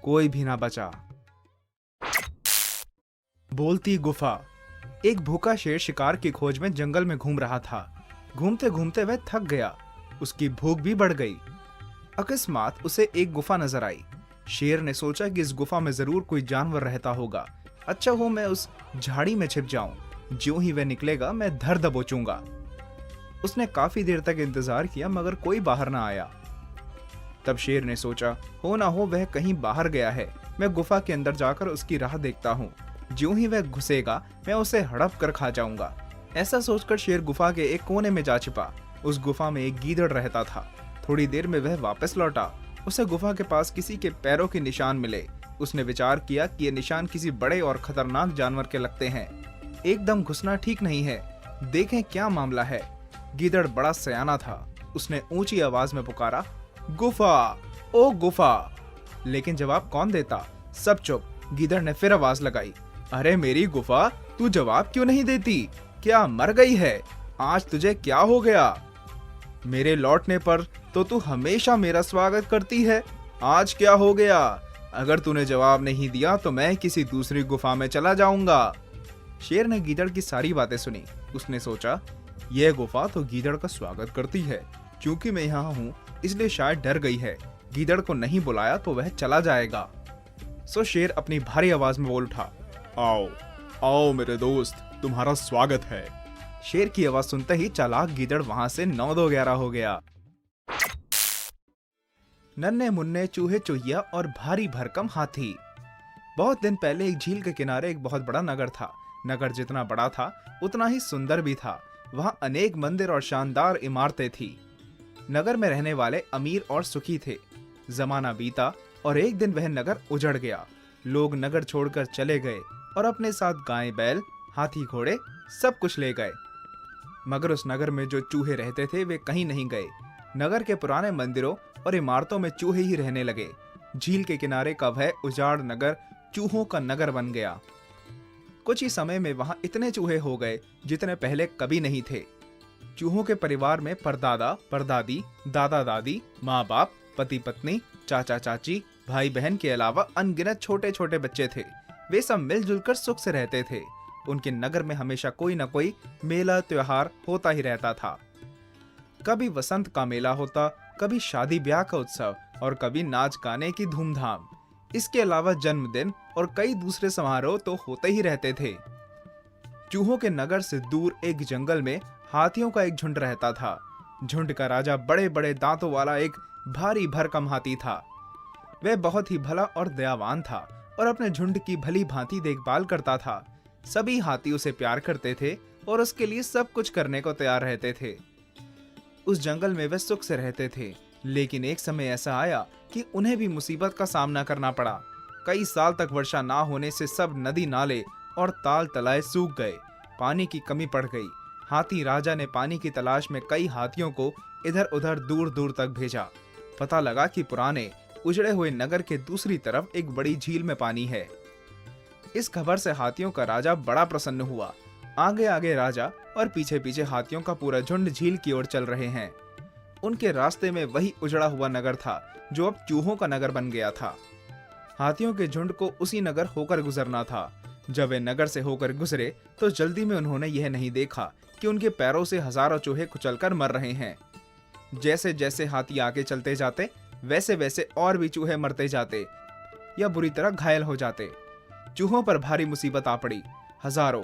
कोई भी ना बचा। बोलती गुफा। एक भूखा शेर शिकार की खोज में जंगल में घूम रहा था। घूमते घूमते वह थक गया। उसकी भूख भी बढ़ गई। अकस्मात उसे एक गुफा नजर आई। शेर ने सोचा कि इस गुफा में जरूर कोई जानवर रहता होगा। अच्छा हो मैं उस झाड़ी में छिप जाऊं। ज्यों ही वह निकलेगा मैं धर दबोचूंगा। उसने काफी देर तक इंतजार किया मगर कोई बाहर ना आया। तब शेर ने सोचा, हो ना हो वह कहीं बाहर गया है। मैं गुफा के अंदर जाकर उसकी राह देखता हूँ। ज्यों ही वह घुसेगा मैं उसे हड़प कर खा जाऊंगा। ऐसा सोचकर शेर गुफा के एक कोने में जा छिपा। उस गुफा में एक गीदड़ रहता था। थोड़ी देर में वह वापस लौटा। उसे गुफा के पास किसी के पैरों के निशान मिले। उसने विचार किया कि ये निशान किसी बड़े और खतरनाक जानवर के लगते हैं। एकदम घुसना ठीक नहीं है, देखें क्या मामला है। गीदड़ बड़ा सयाना था। उसने ऊंची आवाज में पुकारा, गुफा, ओ गुफा। लेकिन जवाब कौन देता? सब चुप। गीदड़ ने फिर आवाज लगाई, अरे मेरी गुफा, तू जवाब क्यों नहीं देती? क्या मर गई है? आज तुझे क्या हो गया? मेरे लौटने पर तो तू हमेशा मेरा स्वागत करती है, आज क्या हो गया? अगर तूने जवाब नहीं दिया तो मैं किसी दूसरी गुफा में चला जाऊंगा। शेर ने गीदड़ की सारी बातें सुनी। उसने सोचा, यह गुफा तो गीदड़ का स्वागत करती है, क्योंकि मैं यहाँ हूँ इसलिए शायद डर गई है। गीदड़ को नहीं बुलाया तो वह चला जाएगा। सो शेर अपनी भारी आवाज में बोल उठा, आओ आओ मेरे दोस्त, तुम्हारा स्वागत है। शेर की आवाज सुनते ही चालाक गीदड़ वहां से 9-2-11 हो गया। नन्हे मुन्ने चूहे चूहिया और भारी भरकम हाथी। बहुत दिन पहले एक झील के किनारे एक बहुत बड़ा नगर था। नगर जितना बड़ा था उतना ही सुंदर भी था। वहाँ अनेक मंदिर और शानदार इमारतें थी। नगर में रहने वाले अमीर और सुखी थे। जमाना बीता और एक दिन वह नगर उजड़ गया। लोग नगर छोड़कर चले गए और अपने साथ गाय बैल, हाथी घोड़े सब कुछ ले गए। मगर उस नगर में जो चूहे रहते थे वे कहीं नहीं गए। नगर के पुराने मंदिरों और इमारतों में चूहे ही रहने लगे। झील के किनारे का वह उजाड़ नगर चूहों का नगर बन गया। कुछ ही समय में वहां इतने चूहे हो गए जितने पहले कभी नहीं थे। चूहों के परिवार में परदादा परदादी, दादा दादी, माँ बाप, पति पत्नी, चाचा चाची, भाई बहन के अलावा अनगिनत छोटे छोटे बच्चे थे। वे सब मिलजुल कर सुख से रहते थे। उनके नगर में हमेशा कोई न कोई मेला त्योहार होता ही रहता था। कभी वसंत का मेला होता, कभी शादी ब्याह का उत्सव और कभी नाच गाने की धूमधाम। इसके अलावा जन्मदिन और कई दूसरे समारोह तो होते ही रहते थे। चूहों के नगर से दूर एक जंगल में हाथियों का एक झुंड रहता था। झुंड का राजा बड़े बड़े दांतों वाला एक भारी भरकम हाथी था। वह बहुत ही भला और दयावान था और अपने झुंड की भली भांति देखभाल करता था। सभी हाथी उसे प्यार करते थे और उसके लिए सब कुछ करने को तैयार रहते थे। उस जंगल में वे सुख से रहते थे, लेकिन एक समय ऐसा आया कि उन्हें भी मुसीबत का सामना करना पड़ा। कई साल तक वर्षा ना होने से सब नदी नाले और ताल तलाए सूख गए। पानी की कमी पड़ गई। हाथी राजा ने पानी की तलाश में कई हाथियों को इधर उधर दूर दूर तक भेजा। पता लगा कि पुराने उजड़े हुए नगर के दूसरी तरफ एक बड़ी झील में पानी है। इस खबर से हाथियों का राजा बड़ा प्रसन्न हुआ। आगे आगे राजा और पीछे पीछे हाथियों का पूरा झुंड झील की ओर चल रहे हैं। उनके रास्ते में वही उजड़ा हुआ नगर था जो अब चूहों का नगर बन गया था। हाथियों के झुंड को उसी नगर होकर गुजरना था। जब वे नगर से होकर गुजरे तो जल्दी में उन्होंने यह नहीं देखा कि उनके पैरों से हजारों चूहे कुचलकर मर रहे हैं। जैसे जैसे हाथी आगे चलते जाते वैसे वैसे और भी चूहे मरते जाते या बुरी तरह घायल हो जाते। चूहों पर भारी मुसीबत आ पड़ी। हजारों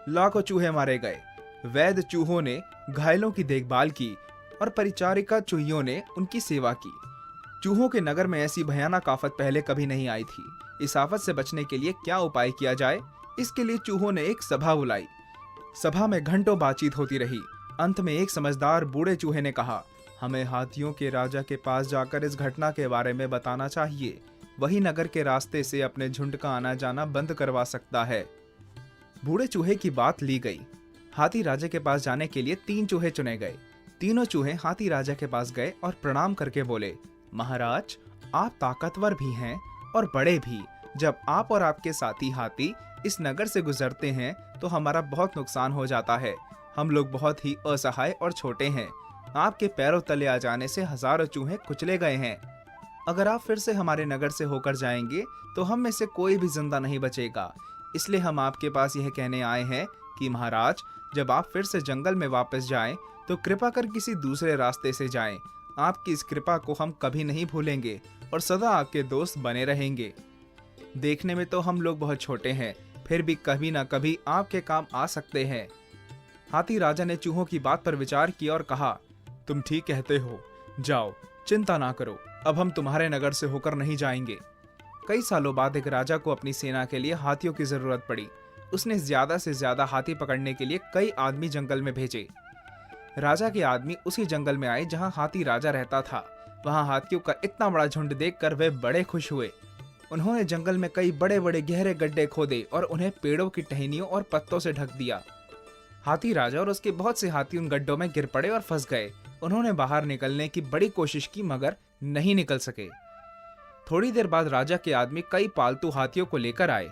लाखों चूहे मारे गए। वैद्य चूहों ने घायलों की देखभाल की और परिचारिका चूहियों ने उनकी सेवा की। चूहों के नगर में ऐसी भयानक आफत पहले कभी नहीं आई थी। इस आफत से बचने के लिए क्या उपाय किया जाए, इसके लिए चूहों ने एक सभा बुलाई। सभा में घंटों बातचीत होती रही। अंत में एक समझदार बूढ़े चूहे ने कहा, हमें हाथियों के राजा के पास जाकर इस घटना के बारे में बताना चाहिए। वही नगर के रास्ते से अपने झुंड का आना जाना बंद करवा सकता है। बूढ़े चूहे की बात ली गई। हाथी राजा के पास जाने के लिए 3 चूहे चुने गए। तीनों चूहे हाथी राजा के पास गए और प्रणाम करके बोले, महाराज, आप ताकतवर भी हैं और बड़े भी। जब आप और आपके साथी हाथी इस नगर से गुजरते हैं तो हमारा बहुत नुकसान हो जाता है। हम लोग बहुत ही असहाय और छोटे हैं। आपके पैरों तले आ जाने से हजारों चूहे कुचले गए हैं। अगर आप फिर से हमारे नगर से होकर जाएंगे तो हम में से कोई भी जिंदा नहीं बचेगा। इसलिए हम आपके पास यह कहने आए हैं कि महाराज, जब आप फिर से जंगल में वापस जाएं तो कृपा कर किसी दूसरे रास्ते से जाएं। आपकी इस कृपा को हम कभी नहीं भूलेंगे और सदा आपके दोस्त बने रहेंगे। देखने में तो हम लोग बहुत छोटे हैं, फिर भी कभी ना कभी आपके काम आ सकते हैं। हाथी राजा ने चूहों की बात पर विचार किया और कहा, तुम ठीक कहते हो, जाओ, चिंता ना करो, अब हम तुम्हारे नगर से होकर नहीं जाएंगे। कई सालों बाद एक राजा को अपनी सेना के लिए हाथियों की जरूरत पड़ी। उसने ज्यादा से ज्यादा हाथी पकड़ने के लिए कई आदमी जंगल में भेजे। राजा के आदमी उसी जंगल में आए जहां हाथी राजा रहता था। वहां हाथियों का इतना बड़ा झुंड देखकर वे बड़े खुश हुए। उन्होंने जंगल में कई बड़े बड़े गहरे गड्ढे खोदे और उन्हें पेड़ों की टहनियों और पत्तों से ढक दिया। हाथी राजा और उसके बहुत से हाथी उन गड्ढों में गिर पड़े और फंस गए। उन्होंने बाहर निकलने की बड़ी कोशिश की मगर नहीं निकल सके। थोड़ी देर बाद राजा के आदमी कई पालतू हाथियों को लेकर आए।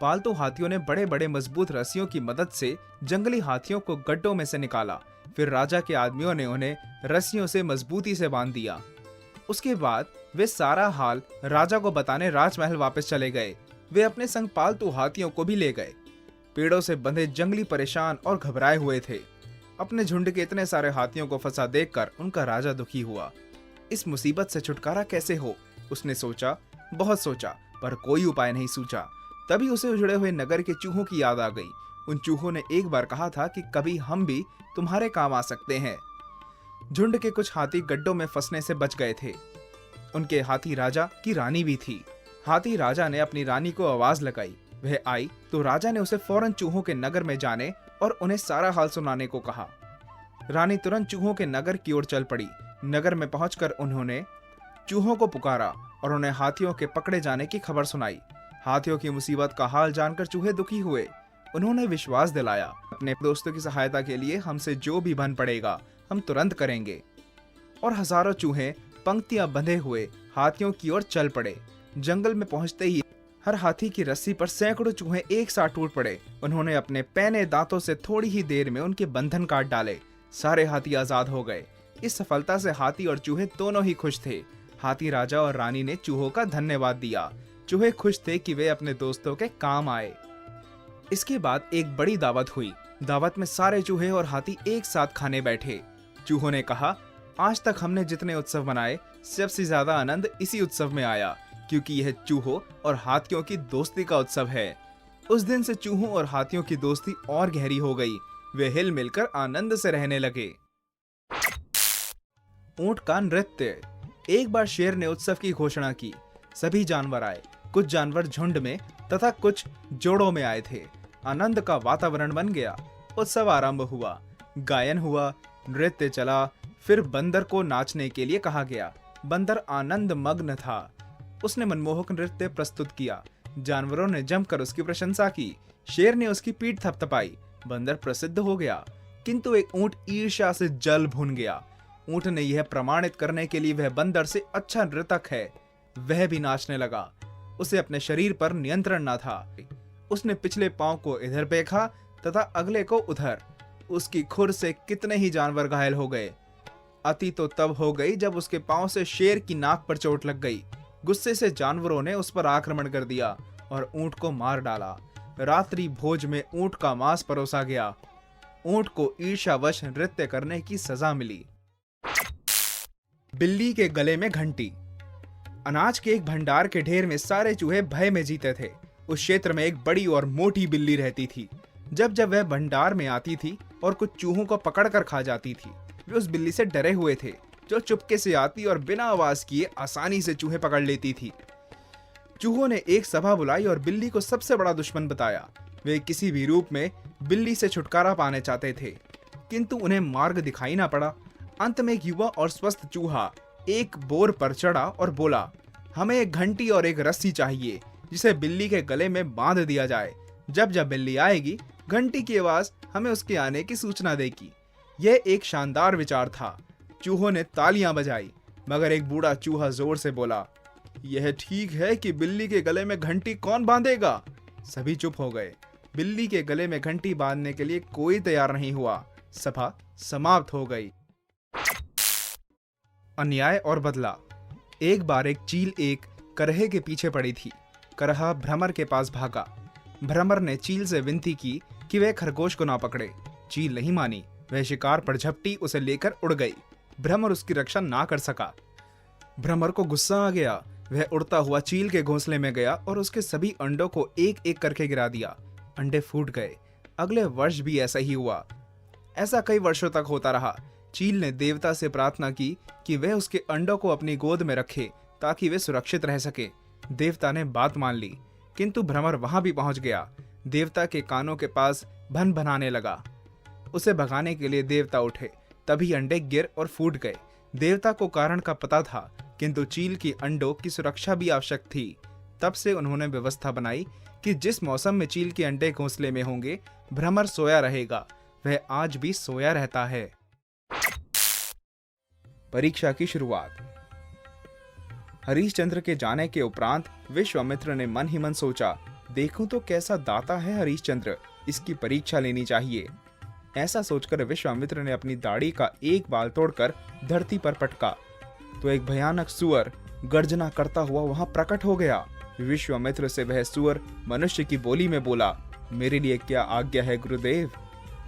पालतू हाथियों ने बड़े बड़े मजबूत रस्सियों की मदद से जंगली हाथियों को गड्ढों में से निकाला। फिर राजा के आदमियों ने उन्हें रस्सियों से मजबूती से बांध दिया। उसके बाद वे सारा हाल राजा को बताने राजमहल वापस चले गए। वे अपने संग पालतू हाथियों को भी ले गए। पेड़ों से बंधे जंगली परेशान और घबराए हुए थे। अपने झुंड के इतने सारे हाथियों को फंसा देखकर उनका राजा दुखी हुआ। इस मुसीबत से छुटकारा कैसे हो, उसने सोचा, बहुत सोचा, पर कोई उपाय नहीं सूझा। तभी उसे उजड़े हुए नगर के चूहों की याद आ गई। उन चूहों ने एक बार कहा था कि कभी हम भी तुम्हारे काम आ सकते हैं। झुंड के कुछ हाथी गड्ढों में फंसने से बच गए थे। उनके हाथी राजा की रानी भी थी। हाथी राजा ने अपनी रानी को आवाज लगाई। वह आई तो राजा ने उसे फौरन चूहों के नगर में जाने और उन्हें सारा हाल सुनाने को कहा। रानी तुरंत चूहों के नगर की ओर चल पड़ी। नगर में पहुंचकर उन्होंने चूहों को पुकारा और उन्हें हाथियों के पकड़े जाने की खबर सुनाई। हाथियों की मुसीबत का हाल जानकर चूहे दुखी हुए। उन्होंने विश्वास दिलाया, अपने दोस्तों की सहायता के लिए हमसे जो भी बन पड़ेगा हम तुरंत करेंगे। और हजारों चूहे पंक्तियां बंधे हुए हाथियों की ओर चल पड़े। जंगल में पहुंचते ही हर हाथी की रस्सी पर सैकड़ों चूहे एक साथ टूट पड़े। उन्होंने अपने पैने दांतों से थोड़ी ही देर में उनके बंधन काट डाले। सारे हाथी आजाद हो गए। इस सफलता से हाथी और चूहे दोनों ही खुश थे। हाथी राजा और रानी ने चूहों का धन्यवाद दिया। चूहे खुश थे कि वे अपने दोस्तों के काम आए। इसके बाद एक बड़ी दावत हुई। दावत में सारे चूहे और हाथी एक साथ खाने बैठे। चूहों ने कहा, आज तक हमने जितने उत्सव मनाए सबसे ज्यादा आनंद इसी उत्सव में आया, क्योंकि यह चूहों और हाथियों की दोस्ती का उत्सव है। उस दिन से चूहों और हाथियों की दोस्ती और गहरी हो गई। वे हिल मिलकर आनंद से रहने लगे। ऊंट का नृत्य। एक बार शेर ने उत्सव की घोषणा की। सभी जानवर आए। कुछ जानवर झुंड में तथा कुछ जोड़ों में आए थे। आनंद का वातावरण बन गया। उत्सव आरंभ हुआ। गायन हुआ, नृत्य चला। फिर बंदर को नाचने के लिए कहा गया। बंदर आनंद मग्न था। उसने मनमोहक नृत्य प्रस्तुत किया। जानवरों ने जमकर उसकी प्रशंसा की। शेर ने उसकी पीठ थपथपाई। बंदर प्रसिद्ध हो गया। किंतु एक ऊंट ईर्ष्या से जल भुन गया। ऊंट ने यह प्रमाणित करने के लिए वह बंदर से अच्छा नर्तक है, वह भी नाचने लगा। उसे अपने शरीर पर नियंत्रण न था। उसने पिछले पांव को इधर फेंका तथा अगले को उधर। उसकी खुर से कितने ही जानवर घायल हो गए। अति तो तब हो गई जब उसके पांव से शेर की नाक पर चोट लग गई। गुस्से से जानवरों ने उस पर आक्रमण कर दिया और ऊंट को मार डाला। रात्रि भोज में ऊंट का मांस परोसा गया। ऊंट को ईर्ष्यावश नृत्य करने की सजा मिली। बिल्ली के गले में घंटी। अनाज के एक भंडार के ढेर में सारे चूहे भय में जीते थे। उस क्षेत्र में एक बड़ी और मोटी बिल्ली रहती थी। जब जब वह भंडार में आती थी और कुछ चूहों को पकड़कर खा जाती थी, वे उस बिल्ली से डरे हुए थे, जो चुपके से आती और बिना आवाज किए आसानी से चूहे पकड़ लेती थी। चूहों ने एक सभा बुलाई और बिल्ली को सबसे बड़ा दुश्मन बताया। वे किसी भी रूप में बिल्ली से छुटकारा पाने चाहते थे, किंतु उन्हें मार्ग दिखाई ना पड़ा। अंत में एक युवा और स्वस्थ चूहा एक बोर पर चढ़ा और बोला, हमें एक घंटी और एक रस्सी चाहिए जिसे बिल्ली के गले में बांध दिया जाए। जब जब बिल्ली आएगी, घंटी की आवाज हमें उसके आने की सूचना देगी। यह एक शानदार विचार था। चूहों ने तालियां बजाई, मगर एक बूढ़ा चूहा जोर से बोला, यह ठीक है कि बिल्ली के गले में घंटी कौन बांधेगा? सभी चुप हो गए। बिल्ली के गले में घंटी बांधने के लिए कोई तैयार नहीं हुआ। सभा समाप्त हो गई। अन्याय और बदला। एक बार एक चील एक करहे के पीछे पड़ी थी। करहा भ्रमर के पास भागा। भ्रमर ने चील से विनती की कि वह खरगोश को ना पकड़े। चील नहीं मानी। वह शिकार पर झपटी उसे लेकर उड़ गई। भ्रमर उसकी रक्षा ना कर सका। भ्रमर को गुस्सा आ गया। वह उड़ता हुआ चील के घोंसले में गया और उसके सभी अंडों को एक एक करके गिरा दिया। अंडे फूट गए। अगले वर्ष भी ऐसा ही हुआ। ऐसा कई वर्षों तक होता रहा। चील ने देवता से प्रार्थना की कि वह उसके अंडों को अपनी गोद में रखे ताकि वे सुरक्षित रह सके। देवता ने बात मान ली, किंतु भ्रमर वहां भी पहुंच गया। देवता के कानों के पास भन भनाने लगा। उसे भगाने के लिए देवता उठे, तभी अंडे गिर और फूट गए। देवता को कारण का पता था, किंतु चील की अंडों की सुरक्षा भी आवश्यक थी। तब से उन्होंने व्यवस्था बनाई कि जिस मौसम में चील के अंडे घोंसले में होंगे, भ्रमर सोया रहेगा। वह आज भी सोया रहता है। परीक्षा की शुरुआत। हरिश्चंद्र के जाने के उपरांत विश्वामित्र ने मन ही मन सोचा, देखूं तो कैसा दाता है हरिश्चंद्र, इसकी परीक्षा लेनी चाहिए। ऐसा सोचकर विश्वामित्र ने अपनी दाढ़ी का एक बाल तोड़कर धरती पर पटका तो एक भयानक सुअर गर्जना करता हुआ वहां प्रकट हो गया। विश्वामित्र से वह सुअर मनुष्य की बोली में बोला, मेरे लिए क्या आज्ञा है गुरुदेव।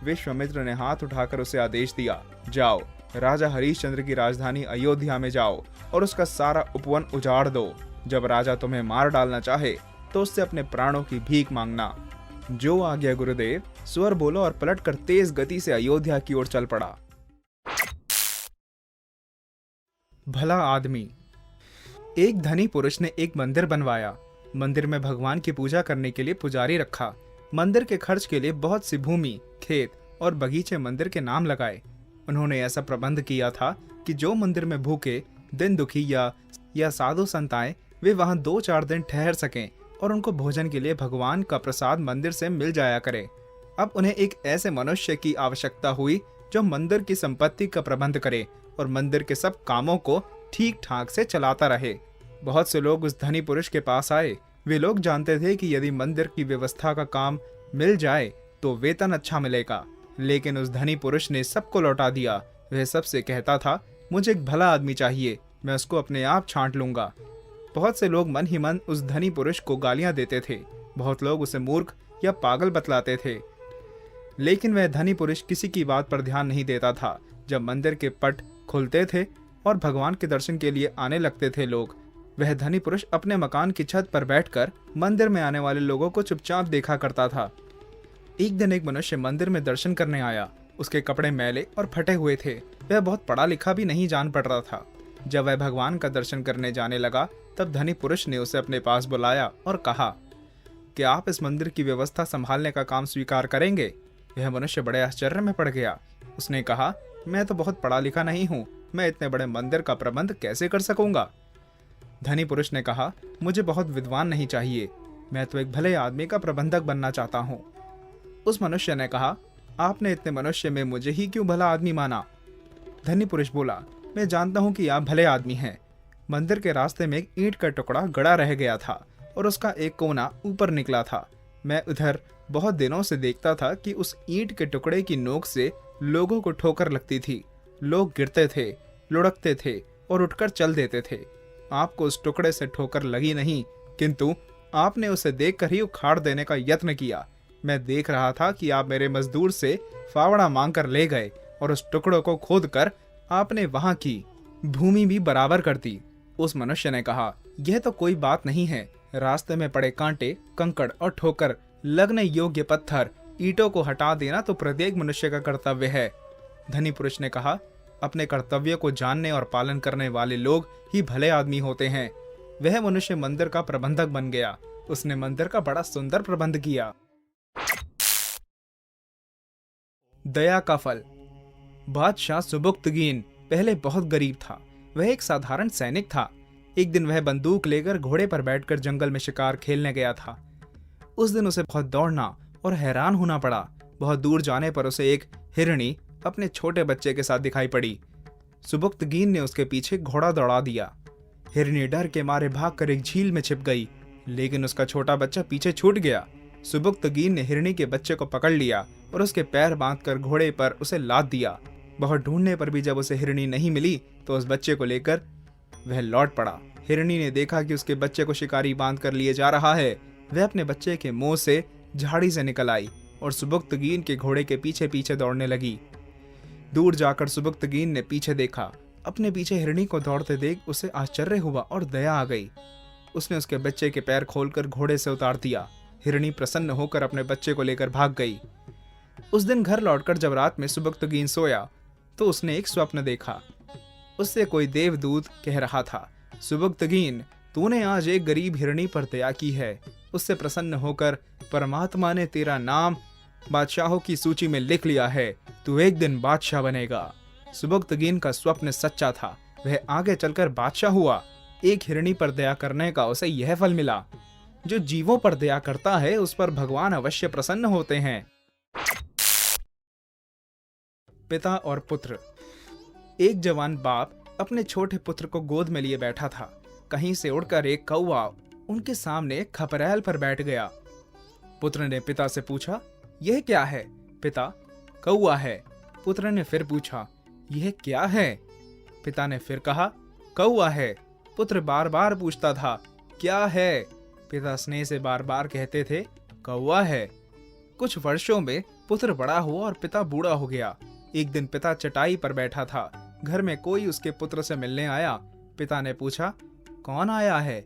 विश्वामित्र ने हाथ उठाकर उसे आदेश दिया, जाओ राजा हरिश्चंद्र की राजधानी अयोध्या में जाओ और उसका सारा उपवन उजाड़ दो। जब राजा तुम्हें मार डालना चाहे तो उससे अपने प्राणों की भीख मांगना। जो आज्ञा गुरुदेव, सुअर बोलो और पलटकर तेज गति से अयोध्या की ओर चल पड़ा। भला आदमी। एक धनी पुरुष ने एक मंदिर बनवाया। मंदिर में भगवान की पूजा करने के लिए पुजारी रखा। मंदिर के खर्च के लिए बहुत सी भूमि, खेत और बगीचे मंदिर के नाम लगाए। उन्होंने ऐसा प्रबंध किया था कि जो मंदिर में भूखे, दिन दुखी या साधु संत आए, वे वहां 2-4 दिन ठहर सकें और उनको भोजन के लिए भगवान का प्रसाद मंदिर से मिल जाया करे। अब उन्हें एक ऐसे मनुष्य की आवश्यकता हुई जो मंदिर की संपत्ति का प्रबंध करे और मंदिर के सब कामों को ठीक ठाक से चलाता रहे। बहुत से लोग उस धनी पुरुष के पास आए। वे लोग जानते थे कि यदि मंदिर की व्यवस्था का काम मिल जाए तो वेतन अच्छा मिलेगा, लेकिन उस धनी पुरुष ने सबको लौटा दिया। वह सबसे कहता था, मुझे एक भला आदमी चाहिए, मैं उसको अपने आप छांट लूंगा। बहुत से लोग मन ही मन उस धनी पुरुष को गालियां देते थे। बहुत लोग उसे मूर्ख या पागल बतलाते थे, लेकिन वह धनी पुरुष किसी की बात पर ध्यान नहीं देता था। जब मंदिर के पट खुलते थे और भगवान के दर्शन के लिए आने लगते थे लोग, वह धनी पुरुष अपने मकान की छत पर बैठकर मंदिर में आने वाले लोगों को चुपचाप देखा करता था। एक दिन एक मनुष्य मंदिर में दर्शन करने आया। उसके कपड़े मैले और फटे हुए थे। वह बहुत पढ़ा लिखा भी नहीं जान पड़ रहा था। जब वह भगवान का दर्शन करने जाने लगा तब धनी पुरुष ने उसे अपने पास बुलाया और कहा कि आप इस मंदिर की व्यवस्था संभालने का काम स्वीकार करेंगे। यह मनुष्य बड़े आश्चर्य में पड़ गया। उसने कहा, मैं तो बहुत पढ़ा लिखा नहीं हूँ, मैं इतने बड़े मंदिर का प्रबंध कैसे कर सकूंगा। धनी पुरुष ने कहा, मुझे बहुत विद्वान नहीं चाहिए, मैं तो एक भले आदमी का प्रबंधक बनना चाहता हूँ। उस मनुष्य ने कहा, आपने इतने मनुष्य में मुझे ही क्यों भला आदमी माना। धनी पुरुष बोला, मैं जानता हूँ कि आप भले आदमी हैं। मंदिर के रास्ते में एक ईंट का टुकड़ा गड़ा रह गया था और उसका एक कोना ऊपर निकला था। मैं उधर बहुत दिनों से देखता था कि उस ईंट के टुकड़े की नोक से लोगों को ठोकर लगती थी। लोग गिरते थे, लुढ़कते थे और उठकर चल देते थे। आपको उस टुकड़े से ठोकर लगी नहीं, किंतु आपने उसे देखकर ही उखाड़ देने का यत्न किया। मैं देख रहा था कि आप मेरे मजदूर से फावड़ा मांगकर ले गए और उस टुकड़ों को खोदकर आपने वहां की भूमि भी बराबर कर दी। उस मनुष्य ने कहा, यह तो कोई बात नहीं है। रास्ते में पड़े कांटे, कंकड़ और ठोकर लगने योग्य पत्थर, ईंटों को हटा देना तो प्रत्येक मनुष्य का कर्तव्य है। धनी पुरुष ने कहा, अपने कर्तव्य को जानने और पालन करने वाले लोग ही भले आदमी होते हैं। वह मनुष्य मंदिर का प्रबंधक बन गया। उसने मंदिर का बड़ा सुंदर प्रबंध किया। दया का फल। बादशाह सुबुक्तगीन पहले बहुत गरीब था। वह एक साधारण सैनिक था। एक दिन वह बंदूक लेकर घोड़े पर बैठकर जंगल में शिकार खेलने गया था। उस दिन उसे बहुत दौड़ना और हैरान होना पड़ा। बहुत दूर जाने पर उसे एक हिरणी अपने छोटे बच्चे के साथ दिखाई पड़ी। सुबुक्तगीन ने उसके पीछे घोड़ा दौड़ा दिया। हिरनी डर के मारे भागकर एक झील में छिप गई, लेकिन उसका छोटा बच्चा पीछे छूट गया। सुबुक्तगीन ने हिरनी के बच्चे को पकड़ लिया और उसके पैर बांधकर घोड़े पर उसे लाद दिया। बहुत ढूंढने पर भी जब उसे हिरनी नहीं मिली तो उस बच्चे को लेकर वह लौट पड़ा। हिरनी ने देखा कि उसके बच्चे को शिकारी बांध कर लिए जा रहा है। वह अपने बच्चे के मुंह से झाड़ी से निकल आई और सुबुक्तगीन के घोड़े के पीछे पीछे दौड़ने लगी। दूर जाकर सुबुक्तगीन ने पीछे देखा। अपने पीछे हिरनी को दौड़ते देख उसे आश्चर्य हुआ और दया आ गई। उसने उसके बच्चे के पैर खोलकर घोड़े से उतार दिया। हिरनी प्रसन्न होकर अपने बच्चे को लेकर भाग गई। उस दिन घर लौटकर जब रात में सुबुक्तगीन सोया तो उसने एक स्वप्न देखा। उससे कोई देवदूत कह रहा था, सुबुक्तगीन, तूने आज एक गरीब हिरनी पर दया की है। उससे प्रसन्न होकर परमात्मा ने तेरा नाम बादशाहों की सूची में लिख लिया है। तू एक दिन बादशाह बनेगा। सुबुक्तगीन का स्वप्न सच्चा था। वह आगे चलकर बादशाह हुआ। एक हिरनी पर दया करने का उसे यह फल मिला। जो जीवों पर दया करता है उस पर भगवान अवश्य प्रसन्न होते हैं। पिता और पुत्र। एक जवान बाप अपने छोटे पुत्र को गोद में लिए बैठा था। कहीं से उड़कर एक कौवा उनके सामने खपरेल पर बैठ गया। पुत्र ने पिता से पूछा, यह क्या है? पिता, कौवा है। पुत्र ने फिर पूछा, यह क्या है? पिता ने फिर कहा, कौवा है। पुत्र बार बार पूछता था, क्या है? पिता स्नेह से बार बार कहते थे, कौवा है। कुछ वर्षों में पुत्र बड़ा हुआ और पिता बूढ़ा हो गया। एक दिन पिता चटाई पर बैठा था। घर में कोई उसके पुत्र से मिलने आया। पिता ने पूछा, कौन आया है?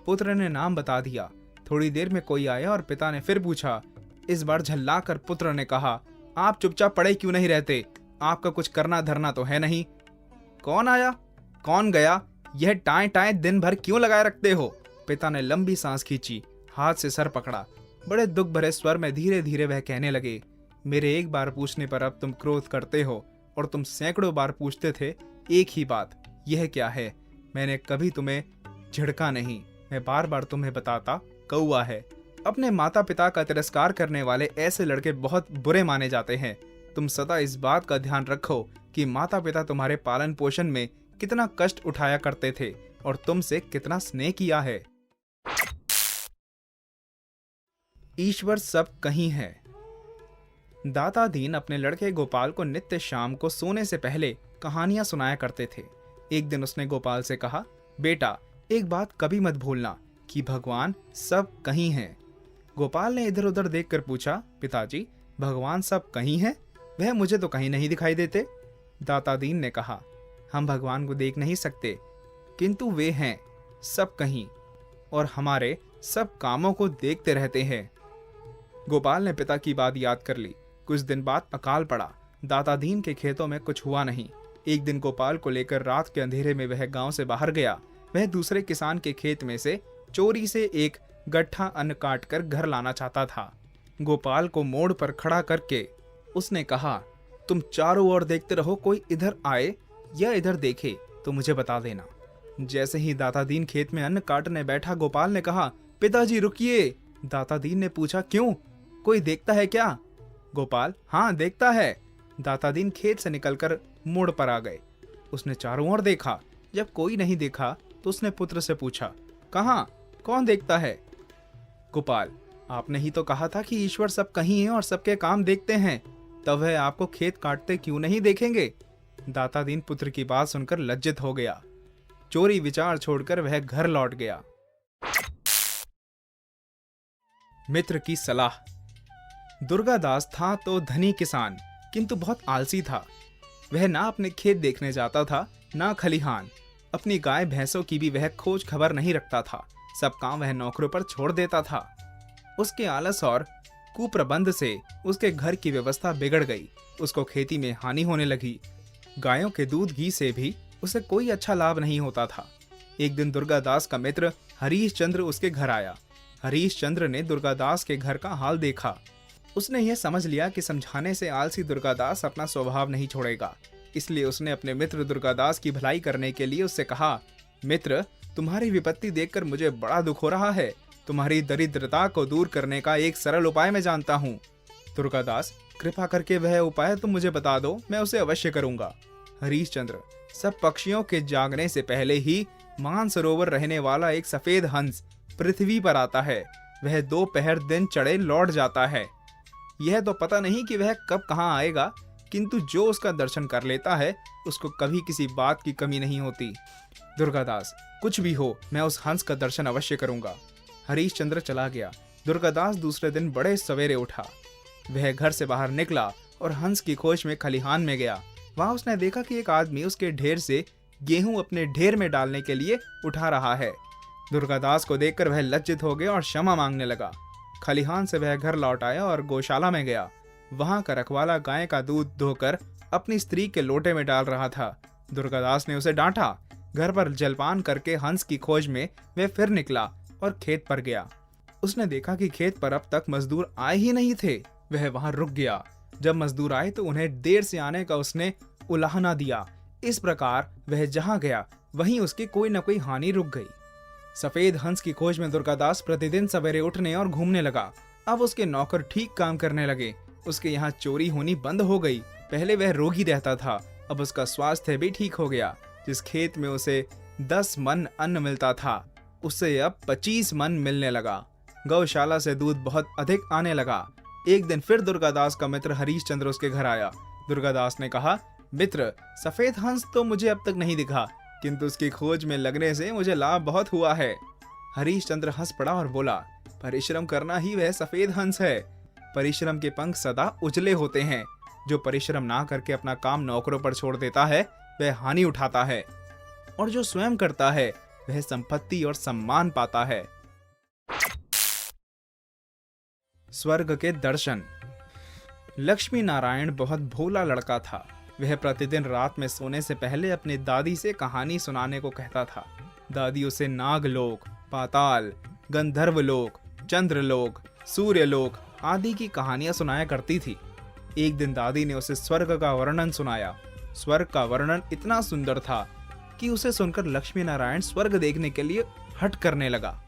पुत्र ने नाम बता दिया। थोड़ी देर में कोई आया और पिता ने फिर पूछा। इस बार झल्लाकर पुत्र ने कहा, आप चुपचाप पड़े क्यों नहीं रहते? आपका कुछ करना धरना तो है नहीं। कौन आया? कौन गया? यह टाएं टाएं दिन भर क्यों लगाए रखते हो? पिता ने लंबी सांस खींची, हाथ से सर पकड़ा। बड़े दुख भरे स्वर में धीरे धीरे वह कहने लगे, मेरे एक बार पूछने पर अब तुम क्रोध करते हो, और तुम सैकड़ों बार पूछते थे एक ही बात, यह क्या है? मैंने कभी तुम्हें झिड़का नहीं। मैं बार बार तुम्हें बताता, कौवा है। अपने माता पिता का तिरस्कार करने वाले ऐसे लड़के बहुत बुरे माने जाते हैं। तुम सदा इस बात का ध्यान रखो कि माता पिता तुम्हारे पालन पोषण में कितना कष्ट उठाया करते थे और तुमसे कितना स्नेह किया है। ईश्वर सब कहीं है। दाता दीन अपने लड़के गोपाल को नित्य शाम को सोने से पहले कहानियां सुनाया करते थे। एक दिन उसने गोपाल से कहा, बेटा, एक बात कभी मत भूलना कि भगवान सब कहीं हैं। गोपाल ने इधर उधर देखकर पूछा, पिताजी, भगवान सब कहीं हैं? वह मुझे तो कहीं नहीं दिखाई देते। दाता दीन ने कहा, हम भगवान को देख नहीं सकते, किंतु वे हैं सब कहीं और हमारे सब कामों को देखते रहते हैं। गोपाल ने पिता की बात याद कर ली। कुछ दिन बाद अकाल पड़ा। दाता दीन के खेतों में कुछ हुआ नहीं। एक दिन गोपाल को लेकर रात के अंधेरे में वह गांव से बाहर गया। वह दूसरे किसान के खेत में से चोरी से एक गट्ठा अन्न काट कर घर लाना चाहता था। गोपाल को मोड़ पर खड़ा करके उसने कहा, तुम चारों ओर देखते रहो, कोई इधर आए या इधर देखे तो मुझे बता देना। जैसे ही दाता दीन खेत में अन्न काटने बैठा, गोपाल ने कहा, पिताजी रुकिए। दाता दीन ने पूछा, क्यों? कोई देखता है क्या? गोपाल, हाँ देखता है। दाता दीन खेत से निकलकर मोड़ पर आ गए। उसने चारों ओर देखा। जब कोई नहीं देखा तो उसने पुत्र से पूछा, कहाँ? कौन देखता है? गोपाल, आपने ही तो कहा था कि ईश्वर सब कहीं है और सबके काम देखते हैं, तब वह आपको खेत काटते क्यों नहीं देखेंगे? दाता दीन पुत्र की बात सुनकर लज्जित हो गया। चोरी विचार छोड़कर वह घर लौट गया। मित्र की सलाह। दुर्गादास था तो धनी किसान, किंतु बहुत आलसी था। वह ना अपने खेत देखने जाता था, ना खलिहान। अपनी गाय भैंसों की भी वह खोज खबर नहीं रखता था। सब काम वह नौकरों पर छोड़ देता था। उसके आलस और कुप्रबंध से उसके घर की व्यवस्था बिगड़ गई। उसको खेती में हानि होने लगी। गायों के दूध घी से भी उसे कोई अच्छा लाभ नहीं होता था। एक दिन दुर्गादास का मित्र हरीश चंद्र उसके घर आया। हरीश चंद्र ने दुर्गादास के घर का हाल देखा। उसने यह समझ लिया कि समझाने से आलसी दुर्गादास अपना स्वभाव नहीं छोड़ेगा। इसलिए उसने अपने मित्र दुर्गादास की भलाई करने के लिए उससे कहा, मित्र, तुम्हारी विपत्ति देखकर मुझे बड़ा दुख हो रहा है। तुम्हारी दरिद्रता को दूर करने का एक सरल उपाय मैं जानता हूँ। दुर्गादास, कृपा करके वह उपाय तुम मुझे बता दो, मैं उसे अवश्य करूंगा। हरीश चंद्र, सब पक्षियों के जागने से पहले ही मानसरोवर रहने वाला एक सफेद हंस पृथ्वी पर आता है। वह दोपहर दिन चढ़े लौट जाता है। यह तो पता नहीं कि वह कब कहाँ आएगा, किंतु जो उसका दर्शन कर लेता है उसको कभी किसी बात की कमी नहीं होती। दुर्गादास, कुछ भी हो, मैं उस हंस का दर्शन अवश्य करूंगा। हरीश चंद्र चला गया। दुर्गादास दूसरे दिन बड़े सवेरे उठा। वह घर से बाहर निकला और हंस की खोज में खलिहान में गया। वहां उसने देखा कि एक आदमी उसके ढेर से गेहूं अपने ढेर में डालने के लिए उठा रहा है। दुर्गादास को देखकर वह लज्जित हो गया और क्षमा मांगने लगा। खलिहान से वह घर लौट आया और गौशाला में गया। वहां का रखवाला गाय का दूध धोकर अपनी स्त्री के लोटे में डाल रहा था। दुर्गादास ने उसे डांटा। घर पर जलपान करके हंस की खोज में वह फिर निकला और खेत पर गया। उसने देखा कि खेत पर अब तक मजदूर आए ही नहीं थे। वह वहां रुक गया। जब मजदूर आए तो उन्हें देर से आने का उसने उलाहना दिया। इस प्रकार वह जहां गया वहीं उसकी कोई न कोई हानि रुक गई। सफेद हंस की खोज में दुर्गादास प्रतिदिन सवेरे उठने और घूमने लगा। अब उसके नौकर ठीक काम करने लगे। उसके यहाँ चोरी होनी बंद हो गई। पहले वह रोगी रहता था, अब उसका स्वास्थ्य भी ठीक हो गया। जिस खेत में उसे 10 मन अन्न मिलता था, उससे अब 25 मन मिलने लगा। गौशाला से दूध बहुत अधिक आने लगा। एक दिन फिर दुर्गादास का मित्र हरीशचंद्र उसके घर आया। दुर्गादास ने कहा, मित्र, सफेद हंस तो मुझे अब तक नहीं दिखा, किंतु उसकी खोज में लगने से मुझे लाभ बहुत हुआ है। हरीशचंद्र हंस पड़ा और बोला, परिश्रम करना ही वह सफेद हंस है। परिश्रम के पंख सदा उजले होते हैं। जो परिश्रम ना करके अपना काम नौकरों पर छोड़ देता है वह हानि उठाता है, और जो स्वयं करता है वह संपत्ति और सम्मान पाता है। स्वर्ग के दर्शन। लक्ष्मी नारायण बहुत भोला लड़का था। वह प्रतिदिन रात में सोने से पहले अपनी दादी से कहानी सुनाने को कहता था। दादी उसे नागलोक, पाताल, गंधर्वलोक, चंद्रलोक, सूर्यलोक आदि की कहानियां सुनाया करती थी। एक दिन दादी ने उसे स्वर्ग का वर्णन सुनाया। स्वर्ग का वर्णन इतना सुंदर था कि उसे सुनकर लक्ष्मी नारायण स्वर्ग देखने के लिए हट करने लगा।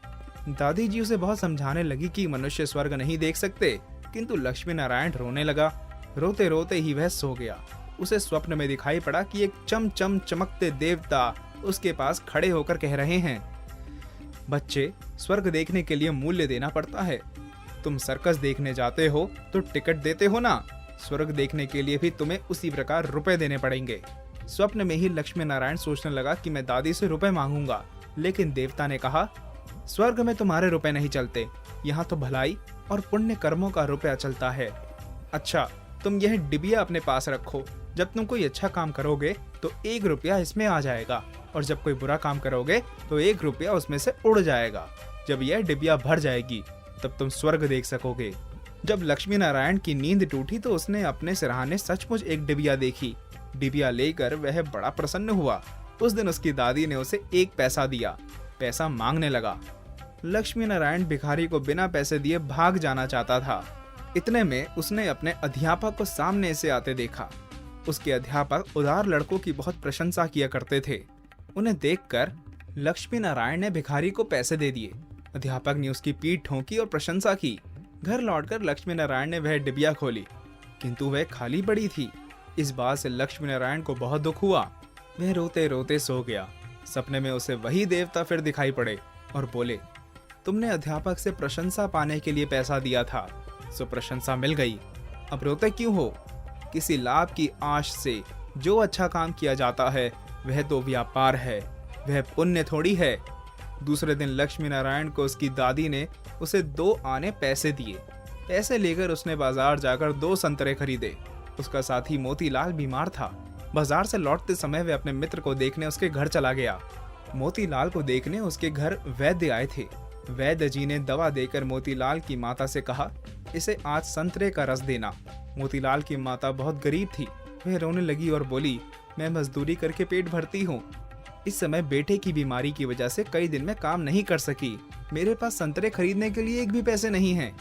दादी जी उसे बहुत समझाने लगी कि मनुष्य स्वर्ग नहीं देख सकते, किंतु लक्ष्मी नारायण रोने लगा। रोते रोते ही वह सो गया। उसे स्वप्न में दिखाई पड़ा कि एक चमचम चमकते देवता उसके पास खड़े होकर कह रहे हैं, बच्चे, स्वर्ग देखने के लिए मूल्य देना पड़ता है। तुम सर्कस देखने जाते हो तो टिकट देते हो ना, स्वर्ग देखने के लिए भी तुम्हें उसी प्रकार रुपए देने पड़ेंगे। स्वप्न में ही लक्ष्मी नारायण सोचने लगा कि मैं दादी से रुपए मांगूंगा, लेकिन देवता ने कहा, स्वर्ग में तुम्हारे रुपए नहीं चलते, यहाँ तो भलाई और पुण्य कर्मों का रुपया चलता है। अच्छा, तुम यह डिबिया अपने पास रखो। जब तुम कोई अच्छा काम करोगे तो 1 रुपया इसमें आ जाएगा, और जब कोई बुरा काम करोगे तो 1 रुपया उसमें से उड़ जाएगा। जब यह डिबिया भर जाएगी तब तुम स्वर्ग देख सकोगे। जब लक्ष्मी नारायण की नींद टूटी तो उसने अपने सिरहाने सचमुच एक डिबिया देखी। डिबिया लेकर वह बड़ा प्रसन्न हुआ। उस दिन उसकी दादी ने उसे 1 पैसा दिया। पैसा मांगने लगा। लक्ष्मी नारायण भिखारी को बिना पैसे दिए भाग जाना चाहता था। इतने में उसने अपने अध्यापक को सामने से आते देखा। उसके अध्यापक उदार लड़कों की बहुत प्रशंसा किया करते थे। उन्हें देखकर लक्ष्मी नारायण ने भिखारी को पैसे दे दिए। अध्यापक ने उसकी पीठ ठोंकी और प्रशंसा की। घर लौटकर लक्ष्मी नारायण ने वह डिबिया खोली, किंतु वह खाली पड़ी थी। इस बात से लक्ष्मी नारायण को बहुत दुख हुआ। वह रोते रोते सो गया। सपने में उसे वही देवता फिर दिखाई पड़े और बोले, तुमने अध्यापक से प्रशंसा पाने के लिए पैसा दिया था, सो प्रशंसा मिल गई। अब रोते क्यों हो? किसी लाभ की आश से जो अच्छा काम किया जाता है वह तो व्यापार है, वह पुण्य थोड़ी है। दूसरे दिन लक्ष्मी नारायण को उसकी दादी ने उसे 2 आने पैसे दिए। पैसे लेकर उसने बाजार जाकर 2 संतरे खरीदे। उसका साथी मोतीलाल बीमार था। बाजार से लौटते समय वह अपने मित्र को देखने उसके घर चला गया। मोतीलाल को देखने उसके घर वैद्य आए थे। वैद्य जी ने दवा देकर मोतीलाल की माता से कहा, इसे आज संतरे का रस देना। मोतीलाल की माता बहुत गरीब थी। वह रोने लगी और बोली, मैं मजदूरी करके पेट भरती हूँ। इस समय बेटे की बीमारी की वजह से कई दिन में काम नहीं कर सकी। मेरे पास संतरे खरीदने के लिए 1 भी पैसे नहीं हैं।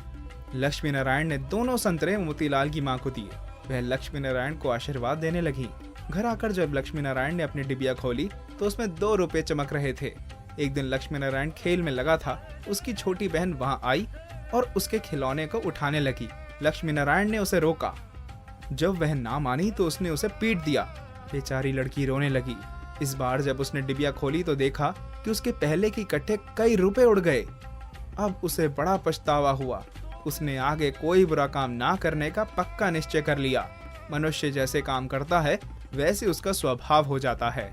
लक्ष्मी नारायण ने दोनों संतरे मोतीलाल की मां को दिए। वह लक्ष्मी नारायण को आशीर्वाद देने लगी। घर आकर जब लक्ष्मी नारायण ने अपनी डिबिया खोली तो उसमें 2 रुपए चमक रहे थे। एक दिन लक्ष्मी नारायण खेल में लगा था। उसकी छोटी बहन वहां आई और उसके खिलौने को उठाने लगी। लक्ष्मी नारायण ने उसे रोका। जब वह ना मानी तो उसने उसे पीट दिया। बेचारी लड़की रोने लगी। इस बार जब उसने डिबिया खोली तो देखा कि उसके पहले के इकट्ठे कई रुपए उड़ गए। अब उसे बड़ा पछतावा हुआ। उसने आगे कोई बुरा काम ना करने का पक्का निश्चय कर लिया। मनुष्य जैसे काम करता है वैसे उसका स्वभाव हो जाता है।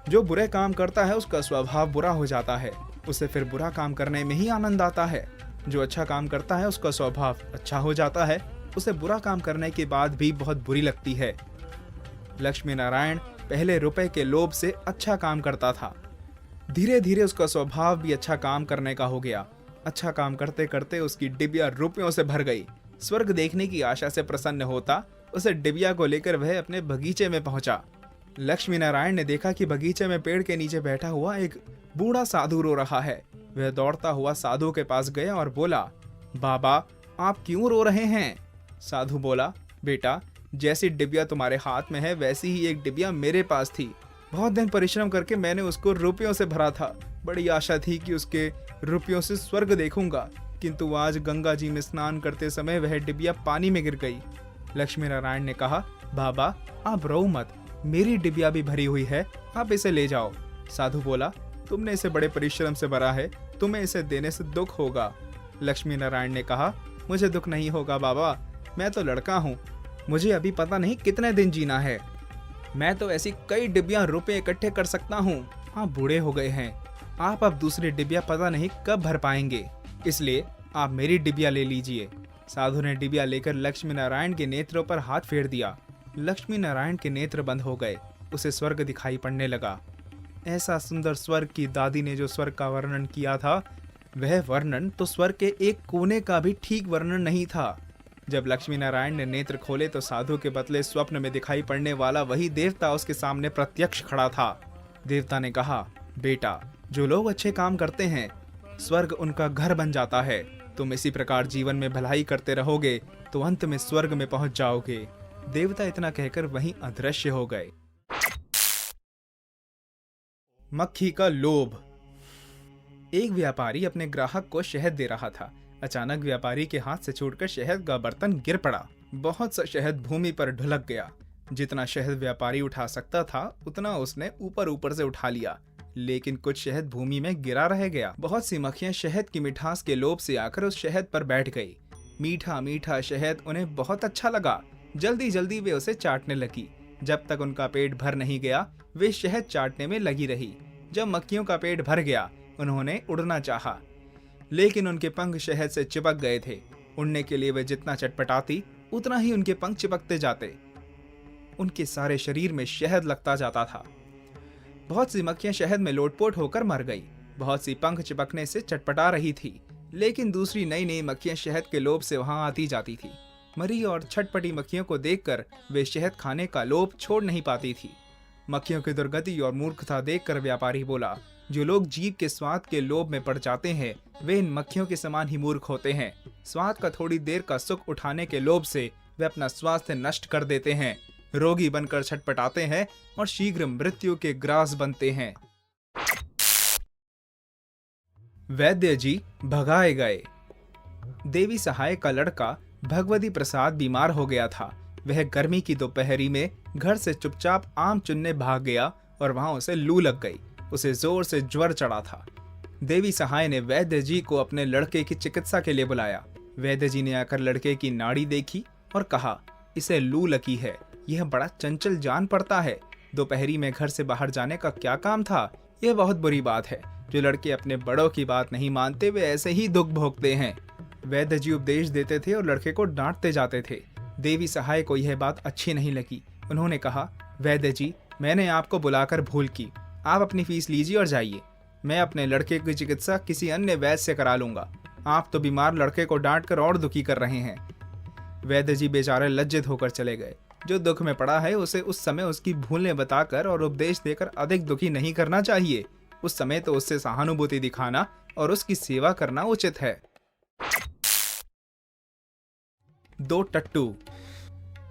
जो बुरे काम करता है उसका स्वभाव बुरा हो जाता है। उसे फिर बुरा काम करने में ही आनंद आता है। जो अच्छा काम करता है उसका स्वभाव अच्छा हो जाता है। उसे बुरा काम करने के बाद भी बहुत बुरी लगती है। लक्ष्मी नारायण पहले रुपए के लोभ से अच्छा काम करता था। धीरे धीरे उसका स्वभाव भी अच्छा काम करने का हो गया। अच्छा काम करते करते उसकी डिबिया रुपयों से भर गई। स्वर्ग देखने की आशा से प्रसन्न होता उसे डिबिया को लेकर वह अपने बगीचे में पहुंचा। लक्ष्मी नारायण ने देखा कि बगीचे में पेड़ के नीचे बैठा हुआ एक बूढ़ा साधु रो रहा है। वह दौड़ता हुआ साधु के पास गया और बोला, बाबा, आप क्यों रो रहे हैं? साधु बोला, बेटा, जैसी डिबिया तुम्हारे हाथ में है वैसी ही एक डिबिया मेरे पास थी। बहुत दिन परिश्रम करके मैंने उसको रुपयों से भरा था। बड़ी आशा थी कि उसके रुपयों से स्वर्ग देखूंगा, किंतु आज गंगा जी में स्नान करते समय वह डिबिया पानी में गिर गई। लक्ष्मी नारायण ने कहा, बाबा, आप रो मत, मेरी डिबिया भी भरी हुई है, आप इसे ले जाओ। साधु बोला, तुमने इसे बड़े परिश्रम से भरा है, तुम्हें इसे देने से दुख होगा। लक्ष्मी नारायण ने कहा, मुझे दुख नहीं होगा बाबा, मैं तो लड़का हूँ, मुझे अभी पता नहीं कितने दिन जीना है। मैं तो ऐसी कई डिब्बियां रुपए इकट्ठे कर सकता हूँ। आप बूढ़े हो गए हैं, आप अब दूसरी डिब्बिया पता नहीं कब भर पाएंगे, इसलिए आप मेरी डिब्बिया ले लीजिए। साधु ने डिब्बिया लेकर लक्ष्मी नारायण के नेत्रों पर हाथ फेर दिया। लक्ष्मी नारायण के नेत्र बंद हो गए, उसे स्वर्ग दिखाई पड़ने लगा। ऐसा सुंदर स्वर्ग की दादी ने जो स्वर्ग का वर्णन किया था, वह वर्णन तो स्वर्ग के एक कोने का भी ठीक वर्णन नहीं था। जब लक्ष्मी नारायण ने नेत्र खोले तो साधु के बदले स्वप्न में दिखाई पड़ने वाला वही देवता उसके सामने प्रत्यक्ष खड़ा था। देवता ने कहा, बेटा, जो लोग अच्छे काम करते हैं, स्वर्ग उनका घर बन जाता है। तुम इसी प्रकार जीवन में भलाई करते रहोगे तो अंत में स्वर्ग में पहुंच जाओगे। देवता इतना कहकर वहीं अदृश्य हो गए। मक्खी का लोभ। एक व्यापारी अपने ग्राहक को शहद दे रहा था। अचानक व्यापारी के हाथ से छूटकर शहद का बर्तन गिर पड़ा। बहुत सा शहद भूमि पर ढुलक गया। जितना शहद व्यापारी उठा सकता था उतना उसने ऊपर ऊपर से उठा लिया, लेकिन कुछ शहद भूमि में गिरा रह गया। बहुत सी मक्खियां शहद की मिठास के लोभ से आकर उस शहद पर बैठ गई। मीठा मीठा शहद उन्हें बहुत अच्छा लगा। जल्दी जल्दी वे उसे चाटने लगी। जब तक उनका पेट भर नहीं गया, वे शहद चाटने में लगी रही। जब मक्खियों का पेट भर गया, उन्होंने उड़ना चाहा, लेकिन उनके पंख शहद से चिपक गए थे। उड़ने के लिए वे जितना चटपटाती, उतना ही उनके पंख चिपकते जाते। उनके सारे शरीर में शहद लगता जाता था। बहुत सी मक्खियां शहद में लोटपोट होकर मर गई। बहुत सी पंख चिपकने से चटपटा रही थी, लेकिन दूसरी नई नई मक्खियां शहद के लोभ से वहां आती जाती थी। मरी और छटपटी मक्खियों को देखकर वे शहद खाने का लोभ छोड़ नहीं पाती थी। मक्खियों की दुर्गति और मूर्खता देखकर व्यापारी बोला, जो लोग जीभ के स्वाद के लोभ में पड़ जाते हैं, वे इन मक्खियों के समान ही मूर्ख होते हैं। स्वाद का थोड़ी देर का सुख उठाने के लोभ से वे अपना स्वास्थ्य नष्ट कर देते हैं, रोगी बनकर छटपटाते हैं और शीघ्र मृत्यु के ग्रास बनते हैं। वैद्य जी भगाए गए। देवी सहाय का लड़का भगवती प्रसाद बीमार हो गया था। वह गर्मी की दोपहरी में घर से चुपचाप आम चुनने भाग गया और वहां उसे लू लग गई। उसे जोर से ज्वर चढ़ा था। देवी सहाय ने वैद्य जी को अपने लड़के की चिकित्सा के लिए बुलाया। वैद्य जी ने आकर लड़के की नाड़ी देखी और कहा, इसे लू लगी है, यह बड़ा चंचल जान पड़ता है। दोपहरी में घर से बाहर जाने का क्या काम था? यह बहुत बुरी बात है। जो लड़के अपने बड़ों की बात नहीं मानते, वे ऐसे ही दुख भोगते हैं। वैद्य जी उपदेश देते थे और लड़के को डांटते जाते थे। देवी सहाय को यह बात अच्छी नहीं लगी। उन्होंने कहा, वैद्य जी, मैंने आपको बुलाकर भूल की। आप अपनी फीस लीजिए और जाइए। मैं अपने लड़के की चिकित्सा किसी अन्य वैद्य से करा लूंगा। आप तो बीमार लड़के को डांटकर और दुखी कर रहे हैं। वैद्य जी बेचारे लज्जित होकर चले गए। जो दुख में पड़ा है उसे उस समय उसकी भूलें बताकर और उपदेश देकर अधिक दुखी नहीं करना चाहिए। उस समय तो उससे सहानुभूति दिखाना और उसकी सेवा करना उचित है। दो टट्टू।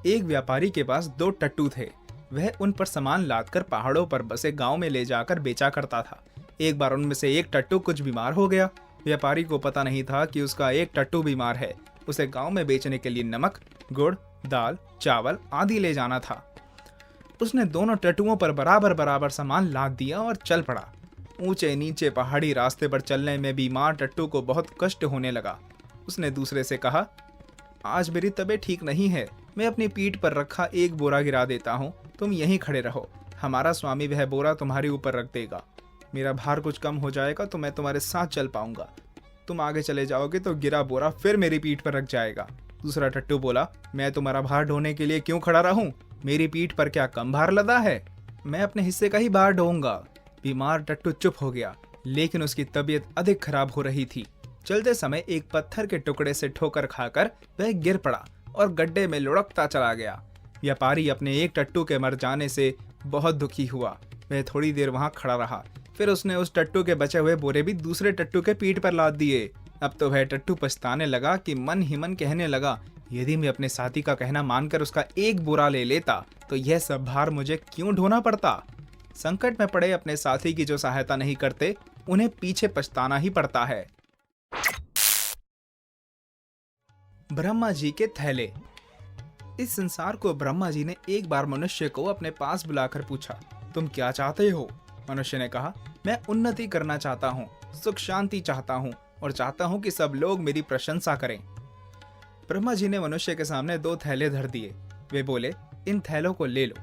एक व्यापारी के पास दो टट्टू थे। वह उन पर सामान लादकर पहाड़ों पर बसे गांव में ले जाकर बेचा करता था। एक बार उनमें से एक टट्टू कुछ बीमार हो गया। व्यापारी को पता नहीं था कि उसका एक टट्टू बीमार है। उसे गांव में बेचने के लिए नमक, गुड़, दाल, चावल आदि ले जाना था। उसने दोनों टट्टुओं पर बराबर बराबर सामान लाद दिया और चल पड़ा। ऊंचे नीचे पहाड़ी रास्ते पर चलने में बीमार टट्टू को बहुत कष्ट होने लगा। उसने दूसरे से कहा, आज मेरी तबीयत ठीक नहीं है, मैं अपनी पीठ पर रखा एक बोरा गिरा देता हूँ, तुम यहीं खड़े रहो। हमारा स्वामी वह बोरा तुम्हारे ऊपर रख देगा। मेरा भार कुछ कम हो जाएगा तो मैं तुम्हारे साथ चल पाऊंगा। तुम आगे चले जाओगे तो गिरा बोरा फिर मेरी पीठ पर रख जाएगा। दूसरा टट्टू बोला, मैं तुम्हारा भार ढोने के लिए क्यों खड़ा रहूं? मेरी पीठ पर क्या कम भार लदा है? मैं अपने हिस्से का ही भार ढोऊंगा। बीमार टट्टू चुप हो गया, लेकिन उसकी तबीयत अधिक खराब हो रही थी। चलते समय एक पत्थर के टुकड़े से ठोकर खाकर वह गिर पड़ा और गड्ढे में लुढ़कता चला गया। व्यापारी अपने एक टट्टू के मर जाने से बहुत दुखी हुआ। वह थोड़ी देर वहां खड़ा रहा। फिर उसने उस टट्टू के बचे हुए बोरे भी दूसरे टट्टू के पीठ पर लाद दिए। अब तो वह टट्टू पछताने लगा कि मन ही मन कहने लगा, यदि मैं अपने साथी का कहना मानकर उसका एक बोरा ले लेता तो यह सब भार मुझे क्यों ढोना पड़ता। संकट में पड़े अपने साथी की जो सहायता नहीं करते, उन्हें पीछे पछताना ही पड़ता है। ब्रह्मा जी के थैले। इस संसार को ब्रह्मा जी ने एक बार मनुष्य को अपने पास बुलाकर पूछा, तुम क्या चाहते हो? मनुष्य ने कहा, मैं उन्नति करना चाहता हूँ, सुख शांति चाहता हूँ और चाहता हूँ कि सब लोग मेरी प्रशंसा करें। ब्रह्मा जी ने मनुष्य के सामने 2 थैले धर दिए। वे बोले, इन थैलों को ले लो।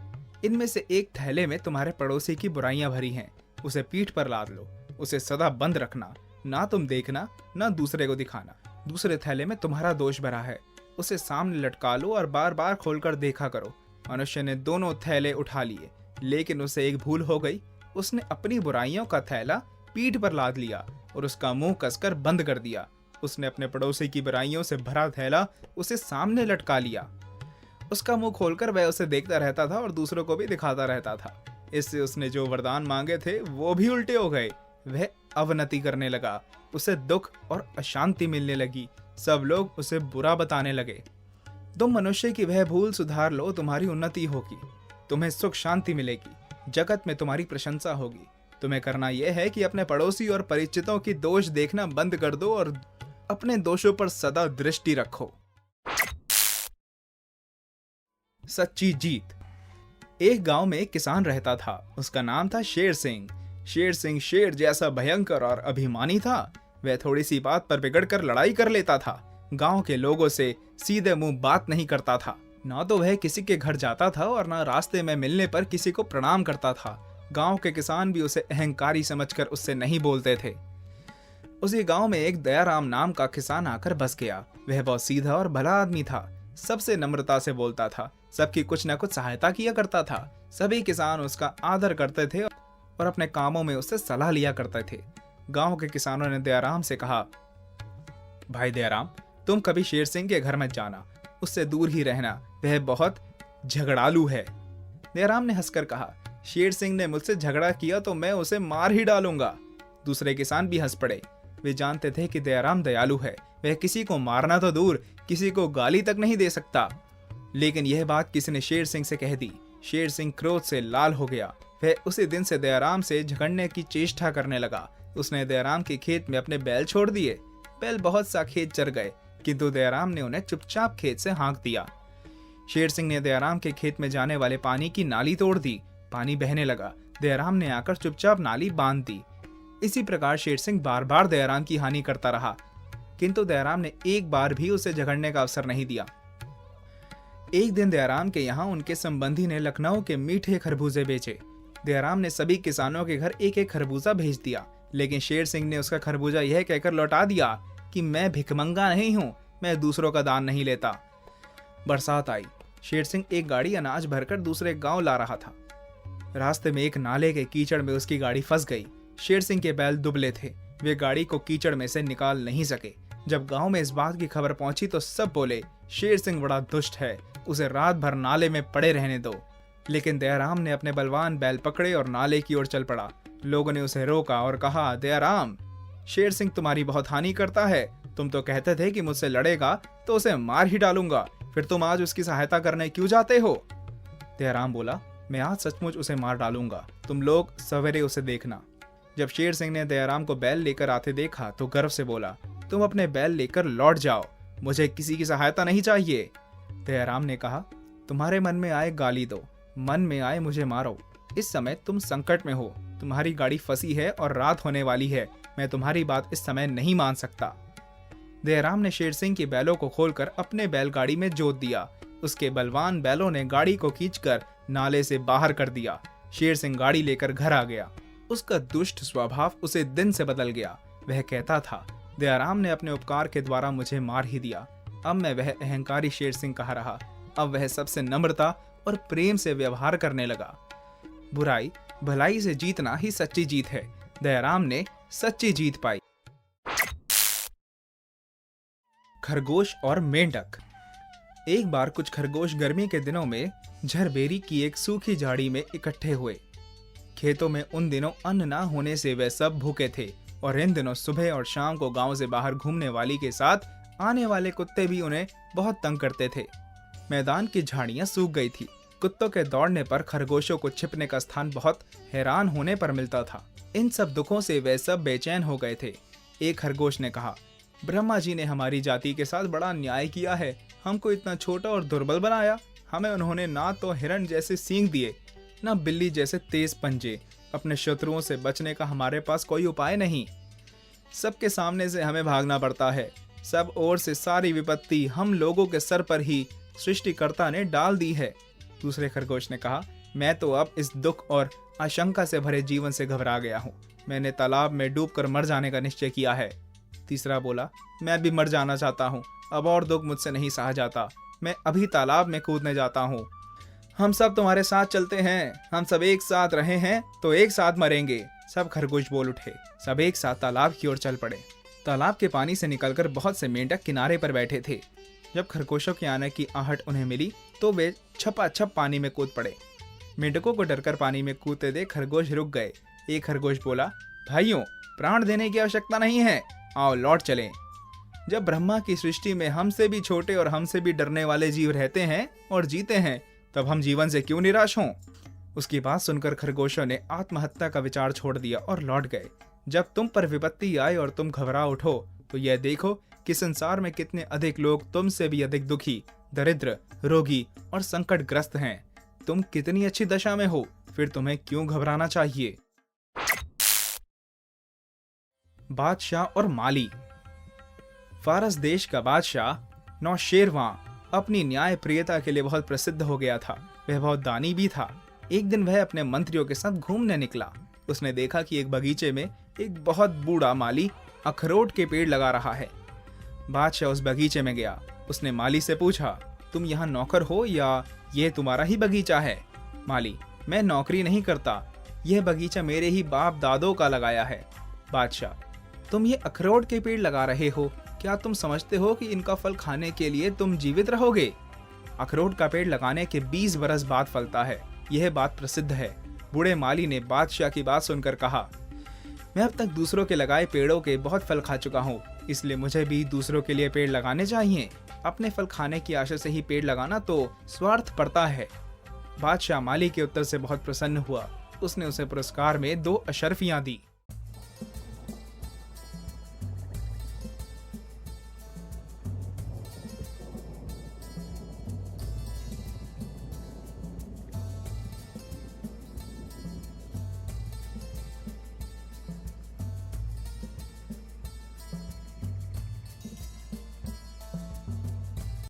इनमें से एक थैले में तुम्हारे पड़ोसी की बुराइयां भरी हैं, उसे पीठ पर लाद लो, उसे सदा बंद रखना, ना तुम देखना ना दूसरे को दिखाना। दूसरे थैले में तुम्हारा दोष भरा है, उसे सामने लटका लो और बार बार खोलकर देखा करो। मनुष्य ने दोनों थैले उठा लिए, लेकिन उसे एक भूल हो गई। उसने अपनी बुराइयों का थैला पीठ पर लाद लिया और उसका मुंह कसकर बंद कर दिया। उसने अपने पड़ोसी की बुराइयों से भरा थैला उसे सामने लटका लिया। उसका मुंह खोलकर वह उसे देखता रहता था और दूसरों को भी दिखाता रहता था। इससे उसने जो वरदान मांगे थे वो भी उल्टे हो गए। वह अवनति करने लगा, उसे दुख और अशांति मिलने लगी। सब लोग उसे बुरा बताने लगे। तुम मनुष्य की वह भूल सुधार लो, तुम्हारी उन्नति होगी, तुम्हें सुख शांति मिलेगी, जगत में तुम्हारी प्रशंसा होगी। तुम्हें करना यह है कि अपने पड़ोसी और परिचितों की दोष देखना बंद कर दो और अपने दोषों पर सदा दृष्टि रखो। सच्ची जीत। एक गांव में एक किसान रहता था। उसका नाम था शेर सिंह। शेर सिंह शेर जैसा भयंकर और अभिमानी था। वह थोड़ी सी बात पर बिगड़कर लड़ाई कर लेता था। गांव के लोगों से सीधे मुंह बात नहीं करता था। ना तो वह किसी के घर जाता था और ना रास्ते में मिलने पर किसी को प्रणाम करता था। गांव के किसान भी उसे अहंकारी समझकर उससे नहीं बोलते थे। उसी गांव में एक दयाराम नाम का किसान आकर बस गया। वह बहुत सीधा और भला आदमी था। सबसे नम्रता से बोलता था, सबकी कुछ न कुछ सहायता किया करता था। सभी किसान उसका आदर करते थे और अपने कामों में उससे सलाह लिया करते थे। गांव के किसानों ने दयाराम से कहा, भाई दयाराम, तुम कभी शेर सिंह के घर मत जाना, उससे दूर ही रहना, वह बहुत झगड़ालू है। दयाराम ने हंसकर कहा, शेर सिंह ने मुझसे झगड़ा किया तो मैं उसे मार ही डालूंगा। दूसरे किसान भी हंस पड़े। वे जानते थे कि दयाराम दयालु है, वह किसी को मारना तो दूर, किसी को गाली तक नहीं दे सकता। लेकिन यह बात किसी ने शेर सिंह से कह दी। शेर सिंह क्रोध से लाल हो गया। वह उसी दिन से दयाराम से झगड़ने की चेष्टा करने लगा। उसने दयाराम के खेत में अपने बैल छोड़ दिए। बैल बहुत सा खेत चर गए, किंतु दयाराम ने उन्हें चुपचाप खेत से हाँक दिया। शेर सिंह ने दयाराम के खेत में जाने वाले पानी की नाली तोड़ दी। पानी बहने लगा। दयाराम ने आकर चुपचाप नाली बांध दी। इसी प्रकार शेर सिंह बार बार दयाराम की हानि करता रहा, किंतु दयाराम ने एक बार भी उसे झगड़ने का अवसर नहीं दिया। एक दिन दयाराम के यहाँ उनके संबंधी ने लखनऊ के मीठे खरबूजे बेचे। दयाराम ने सभी किसानों के घर एक एक खरबूजा भेज दिया, लेकिन शेर सिंह ने उसका खरबूजा यह कहकर लौटा दिया कि मैं भिखमंगा नहीं हूँ, मैं दूसरों का दान नहीं लेता। बरसात आई। शेर सिंह एक गाड़ी अनाज भरकर दूसरे गांव ला रहा था। रास्ते में एक नाले के कीचड़ में उसकी गाड़ी फंस गई। शेर सिंह के बैल दुबले थे, वे गाड़ी को कीचड़ में से निकाल नहीं सके। जब गांव में इस बात की खबर पहुंची तो सब बोले, शेर सिंह बड़ा दुष्ट है, उसे रात भर नाले में पड़े रहने दो। लेकिन दयाराम ने अपने बलवान बैल पकड़े और नाले की ओर चल पड़ा। लोगों ने उसे रोका और कहा, दयाराम, शेर सिंह तुम्हारी बहुत हानि करता है। तुम तो कहते थे कि मुझसे लड़ेगा तो उसे मार ही डालूंगा, फिर तुम आज उसकी सहायता करने क्यों जाते हो? दयाराम बोला, मैं आज सचमुच उसे मार डालूंगा, तुम लोग सवेरे उसे देखना। जब शेर सिंह ने दयाराम को बैल लेकर आते देखा तो गर्व से बोला, तुम अपने बैल लेकर लौट जाओ, मुझे किसी की सहायता नहीं चाहिए। दयाराम ने कहा, तुम्हारे मन में आए गाली दो, मन में आए मुझे मारो। इस समय तुम संकट में हो, तुम्हारी गाड़ी फंसी है और रात होने वाली है, मैं तुम्हारी बात इस समय नहीं मान सकता। दयाराम ने शेर सिंह की बैलों को खोलकर अपने बैलगाड़ी में जोत दिया। उसके बलवान बैलों ने गाड़ी को खींचकर नाले से बाहर कर दिया। शेर सिंह गाड़ी लेकर घर आ गया। उसका दुष्ट स्वभाव उसे दिन से बदल गया। वह कहता था, दयाराम ने अपने उपकार के द्वारा मुझे मार ही दिया, अब मैं वह अहंकारी शेर सिंह कहाँ रहा। अब वह सबसे नम्रता और प्रेम से व्यवहार करने लगा। बुराई भलाई से जीतना ही सच्ची जीत है। दयाराम ने सच्ची जीत पाई। खरगोश और मेंढक। एक बार कुछ खरगोश गर्मी के दिनों में झरबेरी की एक सूखी झाड़ी में इकट्ठे हुए। खेतों में उन दिनों अन्न ना होने से वे सब भूखे थे और इन दिनों सुबह और शाम को गांव से बाहर घूमने वाली के साथ आने वाले कुत्ते भी उन्हें बहुत तंग करते थे। मैदान की झाड़ियां सूख गई थी। कुत्तों के दौड़ने पर खरगोशों को छिपने का स्थान बहुत हैरान होने पर मिलता था। इन सब दुखों से वे सब बेचैन हो गए थे। एक खरगोश ने कहा, ब्रह्मा जी ने हमारी जाति के साथ बड़ा अन्याय किया है, हमको इतना छोटा और दुर्बल बनाया। हमें उन्होंने ना तो हिरण जैसे सींग दिए, ना बिल्ली जैसे तेज पंजे, अपने शत्रुओं से बचने का हमारे पास कोई उपाय नहीं। सबके सामने से हमें भागना पड़ता है। सब ओर से सारी विपत्ति हम लोगों के सर पर ही सृष्टिकर्ता ने डाल दी है। दूसरे खरगोश ने कहा, मैं तो अब इस दुख और आशंका से भरे जीवन से घबरा गया हूँ। मैंने तालाब में डूबकर मर जाने का निश्चय किया है। तीसरा बोला, मैं भी मर जाना चाहता हूँ। अब और दुख मुझसे नहीं सहा जाता। मैं अभी तालाब में कूदने जाता हूँ। हम सब तुम्हारे साथ चलते हैं। हम सब एक साथ रहे हैं तो एक साथ मरेंगे। सब खरगोश बोल उठे। सब एक साथ तालाब की ओर चल पड़े। तालाब के पानी से निकलकर बहुत से मेंढक किनारे पर बैठे थे। जब खरगोशों के आने की आहट उन्हें मिली तो वे छपाछप पानी में कूद पड़े। मेंढकों को डरकर पानी में कूदते देख खरगोश रुक गए। एक खरगोश बोला, भाइयों, प्राण देने की आवश्यकता नहीं है, आओ लौट चलें। जब ब्रह्मा की सृष्टि में हमसे भी छोटे और हमसे भी डरने वाले जीव रहते हैं और जीते हैं, तब हम जीवन से क्यों निराश हों? उसकी बात सुनकर खरगोशों ने आत्महत्या का विचार छोड़ दिया और लौट गए। जब तुम पर विपत्ति आए और तुम घबरा उठो तो यह देखो कि संसार में कितने अधिक लोग तुमसे भी अधिक दुखी, दरिद्र, रोगी और संकटग्रस्त हैं। तुम कितनी अच्छी दशा में हो, फिर तुम्हें क्यों घबराना चाहिए? बादशाह और माली। फारस देश का बादशाह नौशेरवां अपनी न्याय प्रियता के लिए बहुत प्रसिद्ध हो गया था। वह बहुत दानी भी था। एक दिन वह अपने मंत्रियों के साथ घूमने निकला। उसने देखा कि एक बगीचे में एक बहुत बूढ़ा माली अखरोट के पेड़ लगा रहा है। बादशाह उस बगीचे में गया। उसने माली से पूछा, तुम यहाँ नौकर हो या यह तुम्हारा ही बगीचा है? माली, मैं नौकरी नहीं करता, यह बगीचा मेरे ही बाप दादों का लगाया है। बादशाह, तुम ये अखरोट के पेड़ लगा रहे हो, क्या तुम समझते हो कि इनका फल खाने के लिए तुम जीवित रहोगे? अखरोट का पेड़ लगाने के 20 बरस बाद फलता है, यह बात प्रसिद्ध है। बूढ़े माली ने बादशाह की बात सुनकर कहा, मैं अब तक दूसरों के लगाए पेड़ों के बहुत फल खा चुका हूँ, इसलिए मुझे भी दूसरों के लिए पेड़ लगाने चाहिए। अपने फल खाने की आशा से ही पेड़ लगाना तो स्वार्थ पड़ता है। बादशाह माली के उत्तर से बहुत प्रसन्न हुआ। उसने उसे पुरस्कार में 2 अशर्फियां दी।